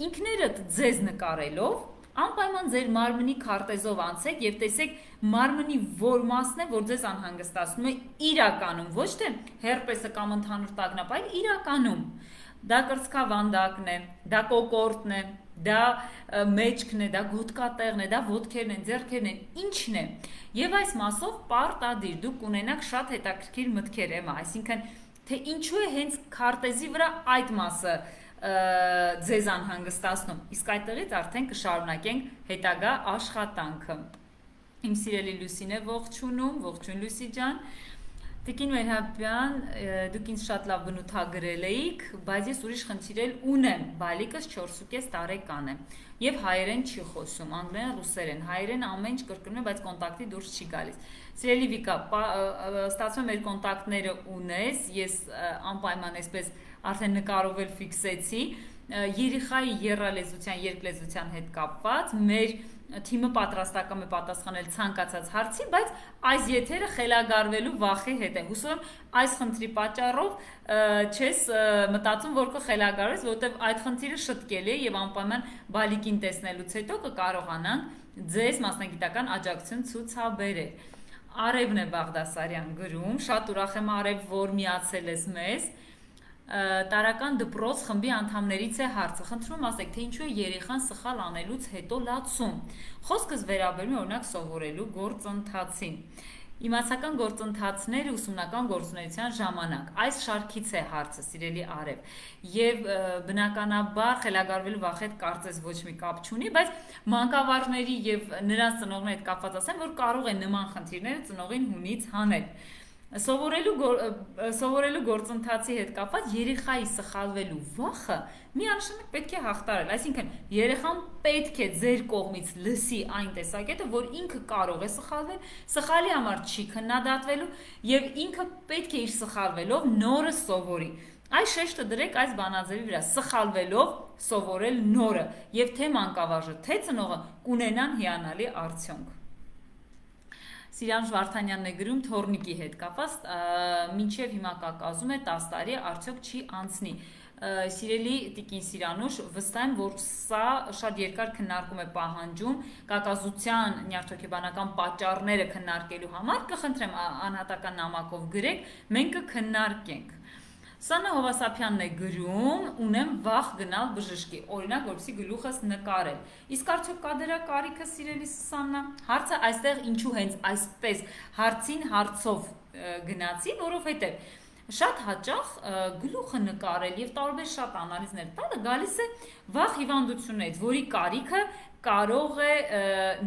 [SPEAKER 1] Ինքներդ ձեզ նկարելով, անպայման ձեր մարմնի քարտեզով անցեք եւ տեսեք մարմնի որ մասն է, որ ձեզ անհանգստացնում է իրականում, ոչ թե հերպեսը կամ ընդհանուր տագնապ, այլ իրականում։ Դա կրծքավանդակն է, դա կոկորտն է, դա մեջքն է, դա գոտկատեղն է, դա ոտքերն են, ձեռքերն են, ինչն է։ Եվ այս մասով պարտադիր դուք կունենաք շատ հետաքրքիր մտքեր, Էմա, այսինքն թե ինչու է հենց քարտեզի վրա այդ մասը ձեզ անհանգստացնում։ Իսկ այդտեղից արդեն կշարունակենք հետագա աշխատանքը։ Իմ սիրելի Լուսին է ողջունում, ողջույն Լուսի ջան։ Տիկին Մերհաբյան, դուք ինձ շատ լավ բնութագրել էիք, բայց ես ուրիշ խնդիրել ունեմ, բալիկս 4.5 տարեկան է եւ հայերեն չի խոսում, անգլերեն, ռուսերեն, հայերեն ամեն ինչ կրկնում է, բայց կոնտակտի դուրս չի գալիս։ Սիրելի Վիկա, ստացվում է մեր կոնտակտները ունես, ես անպայման այսպես արդեն նկարով էլ ֆիքսեցի, երեխայի եռալեզության, երկլեզության հետ կապված մեր թիմը պատրաստական է պատասխանել ցանկացած հարցի, բայց այս եթերը խելագարվելու վախի հետ է։ Հուսով եմ այս խնդրի պատճառով չես մտածում, որ կխելագարվես, որովհետև այդ խնդիրը շտկելի է եւ անպայման բալիկին տեսնելուց հետո կկարողանանք ձեզ մասնագիտական աջակցություն ցուցաբերել։ Արևն է Բաղդասարյան գրում, շատ ուրախ եմ Արև, որ միացել ես մեզ։ Տարական դպրոց խմբի անդամներից է հարցը։ Խնդրում եմ ասեք, թե ինչու է երեխան սխալ անելուց հետո լացում։ Խոսքս վերաբերում է օրինակ սովորելու գործընթացին։ Իմացական գործընթացները ուսումնական գործունեության ժամանակ։ Այս շարքից է հարցը, սիրելի Արև։ Եվ բնականաբար խելագարվելու վախ հետ կարծես ոչ մի կապ չունի, բայց մանկավարժների եւ նրանց ծնողների հետ կապված ասեմ, որ կարող է նման խնդիրները ծնողին հունից հանել։ Սովորելու գործընթացի հետ կապված երեխայի սխալվելու վախը միանշանակ պետք է հաղթարել, այսինքն երեխան պետք է ձեր կողմից լսի այն տեսակետը, որ ինքը կարող է սխալվել, սխալի համար չի քննադատվելու եւ ինքը պետք է իր սխալվելով նորը սովորի։ Այս շեշտը դրեք այս բանաձևի վրա, սխալվելով սովորել նորը եւ թե մանկավարժը, թե ծնողը կունենան հիանալի արդյունք։ Սիրան Վարդանյանն է գրում թորնիկի հետ կապված, մինչև հիմա կակազում է 10 տարի, արդյոք չի անցնի։ Սիրելի Տիկին Սիրանուշ, վստահ եմ, որ սա շատ երկար քննարկում է պահանջում, կակազության նյարդհոգեբանական պատճառները քննարկելու համար, կխնդրեմ անհատական նամակով գրեք, մենք կքննարկենք։ Սանա Հովասապյանն է գրում, ունեմ վախ գնալ բժշկի, օրինակ, որպեսզի գլուխս նկարել։ Իսկ արդյոք կա դրա կարիքը, սիրելի Սանա։ Հարցը այստեղ ինչու հենց այսպես հարցին հարցով գնացի, որովհետև շատ հաճախ գլուխը նկարել եւ տարբեր շատ անալիզներ տալը գալիս է վախ հիվանդություններից, որի կարիքը կարող է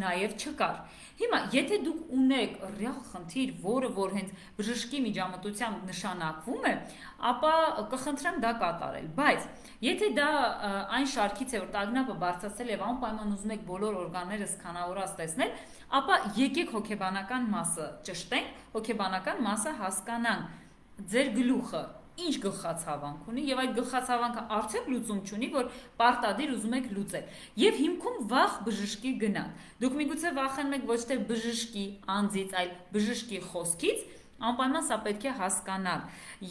[SPEAKER 1] նաեւ չկար։ Հիմա, եթե դուք ունեք ռեալ խնդիր, որը որ հենց բժշկի միջամտությամբ նշանակվում է, ապա կխնդրեմ դա կատարել, բայց եթե դա այն շարքից է, որ տագնապը բարձրացել եւ անպայման ուզում եք բոլոր օրգանները սկանավորած տեսնել, ապա եկեք հոգեբանական մասը ճշտենք, հոգեբանական մասը հասկանանք, ձեր գլուխը ինչ գլխացավանք ունի եւ այդ գլխացավանքը արդյոք լուծում չունի, որ պարտադիր ուզում եք լուծել։ Եվ հիմքում վախ բժշկի գնալ։ Դուք միգուցե վախենում եք ոչ թե բժշկի անձից, այլ բժշկի խոսքից, անպայման սա պետք է հասկանալ։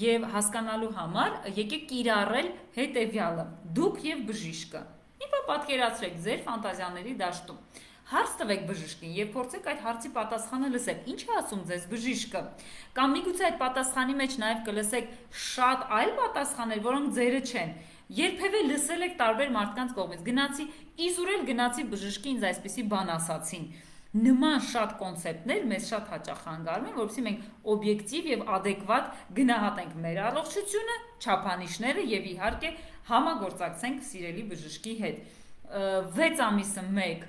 [SPEAKER 1] Եվ հասկանալու համար եկեք կիրառել հետեւյալը. դուք եւ բժիշկը։ Իբր պատկերացրեք ձեր ֆանտազիաների դաշտում։ Հարց տվեք բժշկին եւ փորձեք այդ հարցի պատասխանը լսել։ Ինչ է ասում ձեզ բժիշկը։ Կամ միգուցե այդ պատասխանի մեջ նաեւ կլսեք շատ այլ պատասխաններ, որոնք ձերը չեն։ Երբևէ լսել եք տարբեր մարդկանց կողմից։ Գնացի, իզուրել գնացի բժշկի ինձ այսպեսի բան ասացին։ Նման շատ կոնցեպտներ մեզ շատ հաճախ հանգարում են, որովհետեւ մենք օբյեկտիվ եւ adekvat գնահատենք մեր առողջությունը, չափանիշները եւ իհարկե համագործակցենք սիրելի բժշկի հետ։ 6 ամիսը մեկ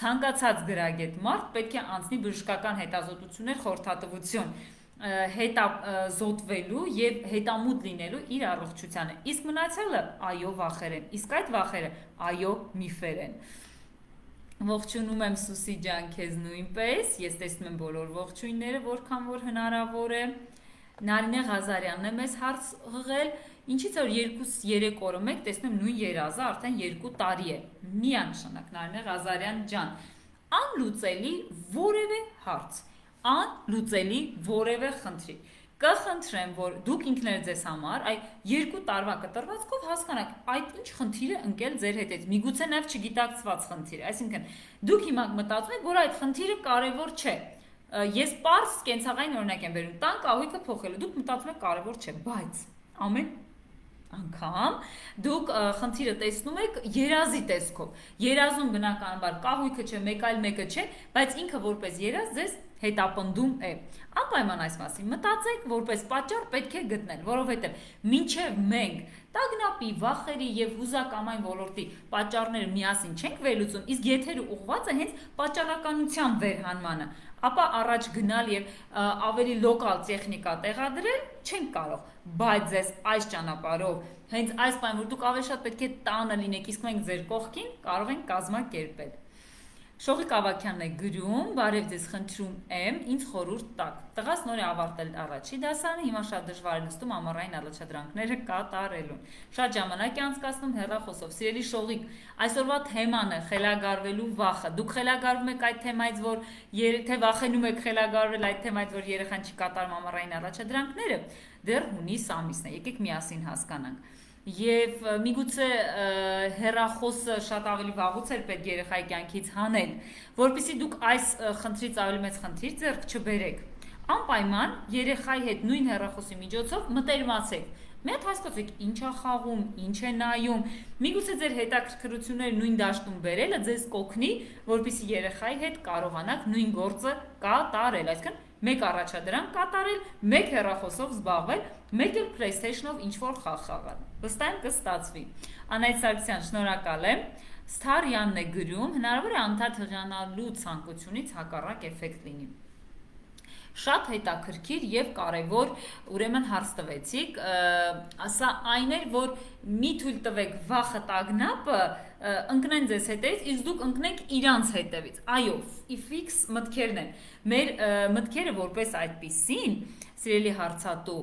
[SPEAKER 1] ցանկացած գրագետ մարդ պետք է անցնի բժշկական հետազոտություններ, խորհրդատվություն հետազոտվելու եւ հետամուտ լինելու իր առողջությանը։ Իսկ մնացյալը այո վախեր են, իսկ այդ վախերը այո միֆեր են։ Ողջունում եմ Սուսի ջան քեզ նույնպես, ես տեսնում եմ բոլոր ողջույնները, որքան որ հնարավոր է։ Նարինե Ղազարյանն է մեզ հարց հղել, ինչից որ 2-3 օրը մեկ տեսնում նույն երազը արդեն 2 տարի է։ Միանշանակ Նարինե Ղազարյան ջան, անլուծելի որևէ հարց, անլուծելի որևէ խնդիր։ Կխնդրեմ, որ դուք ինքներդ ձեզ համար այ 2 տարվա կտրվածքով հասկանաք այդ ինչ խնդիր է ընկել ձեր հետից։ Միգուցե նաև չգիտակցված խնդիր է, այսինքն դուք հիմա մտածում եք, որ այդ խնդիրը կարևոր չէ։ Ես պարզ կենցաղային օրինակ եմ բերում, տան կահույքը փոխելը, դուք մտածում եք կարևոր չէ, բայց ամեն անգամ դուք խնդիրը տեսնում եք երազի տեսքով։ Երազում բնականաբար կահույքը չէ, մեկ այլ մեկը չէ, բայց ինքը որպես երազ ձեզ հետապնդում է։ Անպայման այս մասին մտածեք, որպես պատճառ պետք է գտնել, որովհետև մինչև մենք տագնապի, վախերի եւ հուզակամային ոլորտի պատճառները միասին չենք վերլուծում, իսկ եթերը ուղղված է հենց պատճառականության վերհանմանը, ապա առաջ գնալ եւ ավելի լոկալ տեխնիկա տեղադրել չենք կարող, բայց ձեզ այս ճանապարհով հենց այս բանը, որ դուք ավելի շատ պետք է տանը լինեք, իսկ մենք ձեր կողքին կարող ենք կազմակերպել։ Շողիկ Ավագյանն է գրում, բարև ձեզ խնդրում եմ, ինձ խորհուրդ տաք։ Տղաս նոր է ավարտել առաջի դասարանը, հիմա շատ դժվար է նստում ամառային առաջադրանքները կատարելուն։ Շատ ժամանակ է անցկացնում հեռախոսով։ Սիրելի Շողիկ, այսօրվա թեման է խելագարվելու վախը։ Դուք խելագարվում եք այդ թեմայից, որ թե վախենում եք խելագարվել այդ թեմայից, որ երեխան չի կատարում ամառային առաջադրանքները, դեռ հունիս ամիսն է։ Եկեք միասին հասկանանք։ Եվ միգուցե հեռախոսը շատ ավելի վաղուց էր պետք երեխայի կյանքից հանել, որպեսզի դուք այս խնդրից ավելի մեծ խնդիր ձեռք չբերեք։ Անպայման երեխայի հետ նույն հեռախոսի միջոցով մտերմացեք։ Մի հատ հասկացեք ինչ է խաղում, ինչ է նայում։ Միգուցե ձեր հետաքրքրությունները նույն դաշտում բերելը ձեզ կօգնի, որպեսզի երեխայի հետ կարողանաք նույն գործը կատարել, այսինքն մեկ առաջադրանք կատարել, մեկ հեռախոսով զբաղվել, մեկ էլ PlayStation-ով ինչ-որ խաղ խաղալ։ Վստահ եմ կստացվի։ Անայդ Սարգսյան, շնորհակալ եմ։ Սթարյանն է գրում, հնարավոր է անդադ հղիանալու ցանկությունից հակառակ էֆեկտ լինի։ Շատ հետաքրքիր եւ կարեւոր ուրեմն հարց տվեցիք, ասա այն էր, որ մի թույլ տվեք վախը տագնապը ընկնեն ձեզ հետևից, իսկ դուք ընկնեք իրանց հետևից։ Այո, ֆիքս մտքերն են։ Մեր մտքերը որպես այդպիսին, սիրելի հարցատու,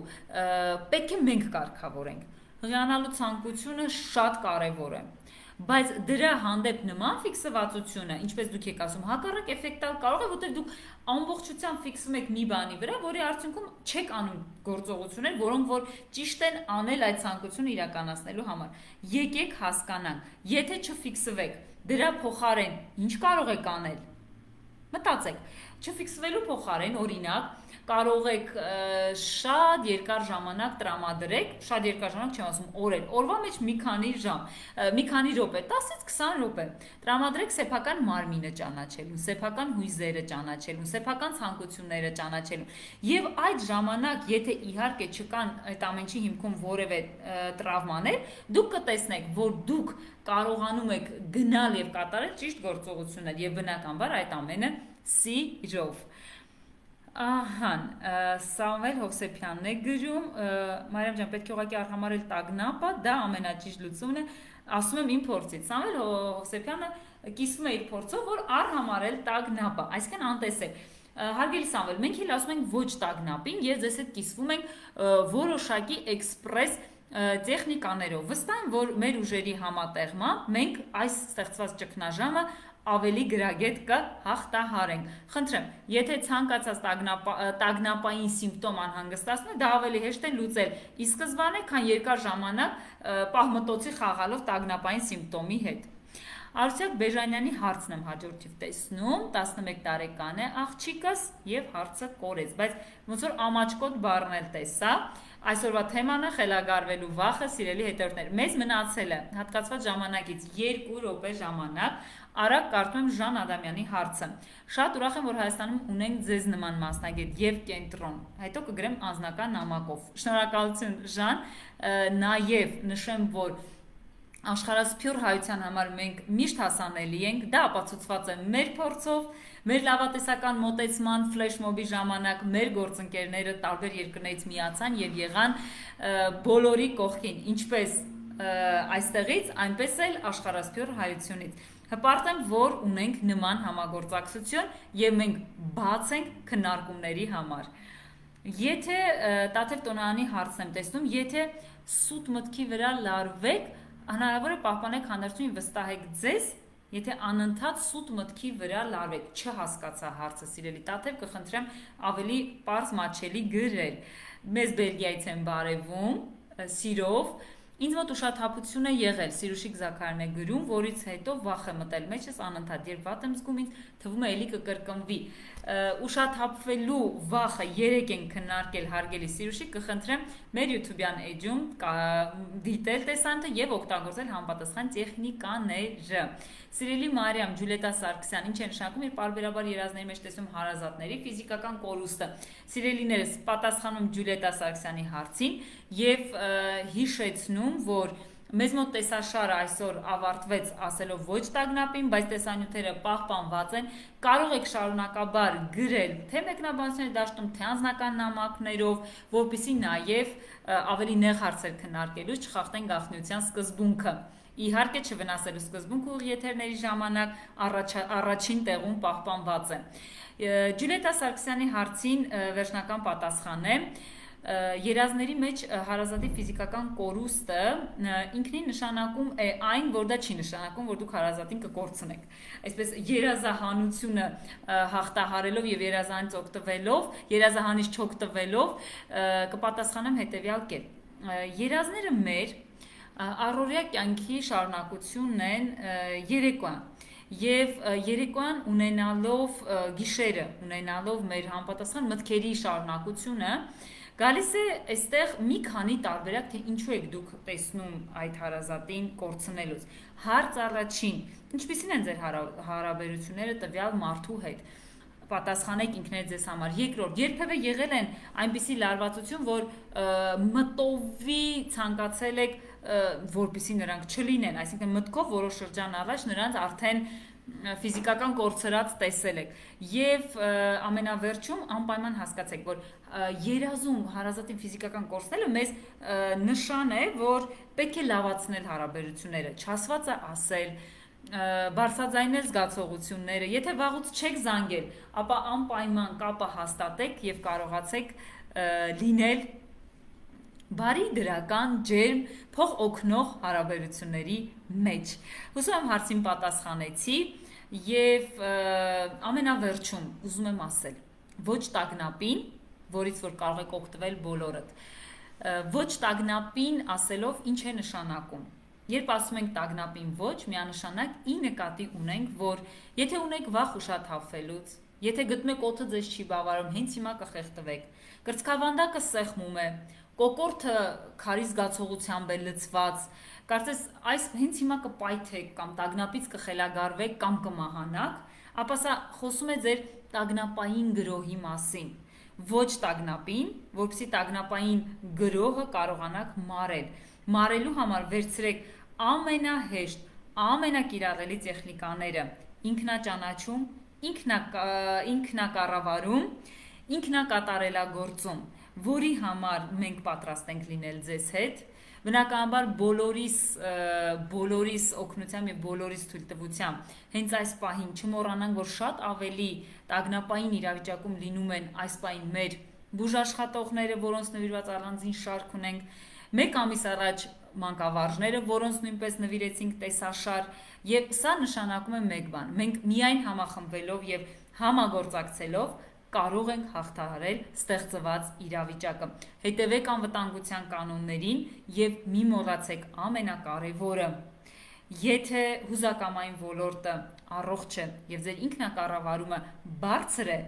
[SPEAKER 1] պետք է մենք կարգավորենք։ Հղիանալու ցանկությունը շատ կարեւոր է։ Բայց դրա հանդեպ նման ֆիքսվածությունը, ինչպես դուք եք ասում, հակառակ էֆեկտալ կարող է, որտեղ դուք ամբողջությամբ ֆիքսում եք մի բանի վրա, որի արդյունքում չեք անում գործողություններ, որոնք որ ճիշտ են անել այդ ցանկությունը իրականացնելու համար։ Եկեք հասկանանք, եթե չֆիքսվեք, դրա փոխարեն ինչ կարող եք անել։ Մտածեք, չֆիքսվելու փոխարեն, օրինակ, կարող եք շատ երկար ժամանակ տրամադրեք, շատ երկար ժամանակ չեմ ասում օրեր, օրվա մեջ մի քանի ժամ, մի քանի րոպե, 10-ից 20 րոպե տրամադրեք սեփական մարմինը ճանաչելուն, սեփական հույզերը ճանաչելուն, սեփական ցանկությունները ճանաչելուն։ Եվ այդ ժամանակ, եթե իհարկե չկան այդ ամենի հիմքում որևէ տրավմաներ, դուք կտեսնեք, որ դուք կարողանում եք գնալ եւ կատարել ճիշտ գործողություններ եւ բնականաբար այդ ամենը սիրով։ Ահան, Սամվել Հովսեփյանն է գրում, Մարիամ ջան, պետք է ուղղակի արհամարել տագնապը, դա ամենաճիշտ լուծումն է, ասում եմ իմ փորձից։ Սամվել Հովսեփյանը կիսվում է իր փորձով, որ արհամարել տագնապը, այսինքն անտեսել։ Հարգելի Սամվել, մենք էլ ասում ենք ոչ տագնապին, ես ձեզ հետ կիսվում ենք որոշակի էքսպրես տեխնիկաներով։ Վստահ եմ, որ մեր ուժերի համատեղմամբ մենք այս ստեղծված ճգնաժամը ավելի գրագետ կհաղթահարենք։ Խնդրեմ, եթե ցանկացած տագնապային սիմպտոմ անհանգստացնում է, դա ավելի հեշտ է լուծել ի սկզբանե, քան երկար ժամանակ պահմտոցի խաղալով տագնապային սիմպտոմի հետ։ Արուսյակ Բեժանյանի հարցն եմ հաջորդիվ տեսնում, 11 տարեկան է աղջիկս եւ հարցը կորեց, բայց ոնց որ ամաչկոտ բառն էլ տեսա, այսօրվա թեման է խելագարվելու վախը, սիրելի հետևորդներ։ Մեզ մնացել է հատկացված ժամանակից 2 րոպե ժամանակ, արագ կարդում եմ Ժան Ադամյանի հարցը։ Շատ ուրախ եմ, որ Հայաստանում ունենք ձեզ նման մասնագետ եւ կենտրոն, հետո կգրեմ անձնական նամակով։ Շնորհակալություն Ժան, նաեւ նշեմ, որ Աշխարհասփյուռ հայության համար մենք միշտ հասանելի ենք, դա ապացուցված է մեր փորձով, մեր լավատեսական մոտեցման ֆլեշմոբի ժամանակ մեր գործընկերները տարբեր երկրներից միացան եւ եղան բոլորի կողքին, ինչպես այստեղից, այնպես էլ Աշխարհասփյուռ հայությունից։ Հպարտ եմ, որ ունենք նման համագործակցություն եւ մենք բաց ենք քննարկումների համար։ Եթե Տաթև Տոնարանի հարցն եմ տեսնում, եթե սուտ մտքի վրա լարվեք, հնարավոր է պահպանեք հանդարտությունին վստահեք ձեզ, եթե անընդհատ սուտ մտքի վրա լարվեք, չհասկացա հարցը, սիրելի Տաթև, կխնդրեմ ավելի պարզ մատչելի գրել։ Մեզ Բելգիայից են բարևում, սիրով, ինձ մոտ ուշաթափություն է եղել, Սիրուշիկ Զաքարն է գրում, որից հետո վախ է մտել մեջս անընդհատ, երբ վատ եմ զգում, ինձ թվում է էլի կկրկնվի։ Ուշաթափվելու վախը 3 ենք քննարկել, հարգելի Սիրուշիկ, կխնդրեմ մեր YouTube-յան էջում դիտել տեսանյութը եւ օգտագործել համապատասխան տեխնիկաները։ Սիրելի Մարիամ, Ջուլիետա Սարգսյան, ինչ է նշանակում իր պարբերաբար երազների մեջ տեսում հարազատների ֆիզիկական կորուստը։ Սիրելիներս, պատասխանում Ջուլիետա Սարգսյանի հարցին եւ հիշեցնում, որ մեզ մոտ տեսաշարը այսօր ավարտվեց ասելով ոչ տագնապին, բայց տեսանյութերը պահպանված են, կարող եք շարունակաբար գրել թե մեկնաբանությունների դաշտում, թե անձնական նամակներով, որպեսզի նաեւ ավելի նեղ հարցեր քննարկելու չխախտեն գաղտնիության սկզբունքը։ Իհարկե չվնասելու սկզբունքը ուղիղ եթերների ժամանակ առաջին տեղում պահպանված է։ Ջուլիետա Սարգսյանի հարցին վերջնական պատասխան է։ Երազների մեջ հարազատի ֆիզիկական կորուստը ինքնին նշանակում է այն, որ դա չի նշանակում, որ դուք հարազատին կկորցնեք։ Այսպես երազահանությունը հաղթահարելով եւ երազանից օգտվելով, երազահանից չօգտվելով կպատասխանեմ հետեւյալ կերպ։ Երազները մեր առօրյա կյանքի շարունակությունն են երեկոյան եւ երեկոյան ունենալով գիշերը ունենալով մեր համապատասխան մտքերի շարունակությունը գալիս է այստեղ մի քանի տարբերակ, թե ինչու եք դուք տեսնում այդ հարազատին կորցնելուց։ Հարց առաջին, ինչպիսին են ձեր հարաբերությունները տվյալ մարդու հետ։ Պատասխանեք ինքներդ ձեզ համար։ Երկրորդ, երբևէ եղել են այնպիսի լարվածություն, որ մտովի ցանկացել եք, որպեսզի նրանք չլինեն, այսինքն մտքով որոշ շրջան առաջ նրանց արդեն ֆիզիկական կորցրած տեսել եք եւ ամենավերջում անպայման հասկացեք, որ երազում հարազատին ֆիզիկական կորցնելը մեզ նշան է, որ պետք է լավացնել հարաբերությունները, չասվածը ասել, բարձրաձայնել զգացողությունները, եթե վաղուց չեք զանգել, ապա անպայման կապը հաստատեք եւ կարողացեք լինել բարի դրական ջերմ փող օգնող հարաբերությունների մեջ։ Հուսում եմ հարցին պատասխանեցի եւ ամենավերջում ուզում եմ ասել ոչ տագնապին, որից որ կարող եք օգտվել բոլորդ։ Ոչ տագնապին ասելով ինչ է նշանակում։ Երբ ասում ենք տագնապին ոչ, միանշանակ ի նկատի ունենք, որ եթե ունեք վախ ուշաթափվելուց, եթե գտնում եք օդը ձեզ չի բավարարում, հենց հիմա կխեղդվեք։ Կրծքավանդակը սեղմում է, կոկորդը քարի զգացողությամբ է լցված, կարծես այս հենց հիմա կպայթեք կամ տագնապից կխելագարվեք կամ կմահանաք, ապա սա խոսում է ձեր տագնապային գրոհի մասին։ Ոչ տագնապին, որպեսզի տագնապային գրոհը կարողանաք մարել։ Մարելու համար վերցրեք ամենահեշտ, ամենակիրառելի տեխնիկաները՝ ինքնաճանաչում, ինքնակառավարում, ինքնակատարելագործում, որի համար մենք պատրաստ ենք լինել ձեզ հետ, բնականաբար բոլորիս օգնությամբ եւ բոլորիս թույլտվությամբ հենց այս պահին չմոռանանք, որ շատ ավելի տագնապային իրավիճակում լինում են այս պահին մեր բուժաշխատողները, որոնց նվիրված առանձին շարք ունենք, 1 ամիս առաջ մանկավարժները, որոնց նույնպես նվիրեցինք տեսաշար, եւ սա նշանակում է մեկ բան. մենք միայն համախմբվելով եւ համագործակցելով կարող ենք հաղթահարել ստեղծված իրավիճակը։ Հետևեք անվտանգության կանոններին եւ մի մոռացեք ամենակարևորը։ Եթե հուզակամային ոլորտը առողջ է եւ ձեր ինքնակառավարումը բարձր է,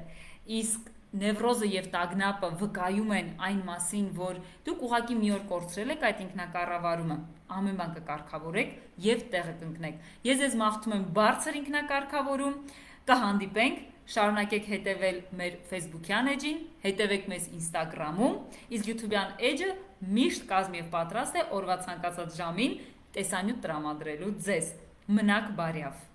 [SPEAKER 1] իսկ նևրոզը եւ տագնապը վկայում են այն մասին, որ դուք ուղղակի մի օր կորցրել եք այդ ինքնակառավարումը, ամեն բան կկարգավորեք եւ տեղը կընկնեք։ Ես ձեզ մաղթում եմ բարձր ինքնակարգավորում, կհանդիպենք, շարունակեք հետևել մեր Facebook-յան էջին, հետևեք մեզ Instagram-ում, իսկ YouTube-յան էջը միշտ կազմ եւ պատրաստ է օրվա ցանկացած ժամին տեսանյութ տրամադրելու ձեզ։ Մնաք բարյավ։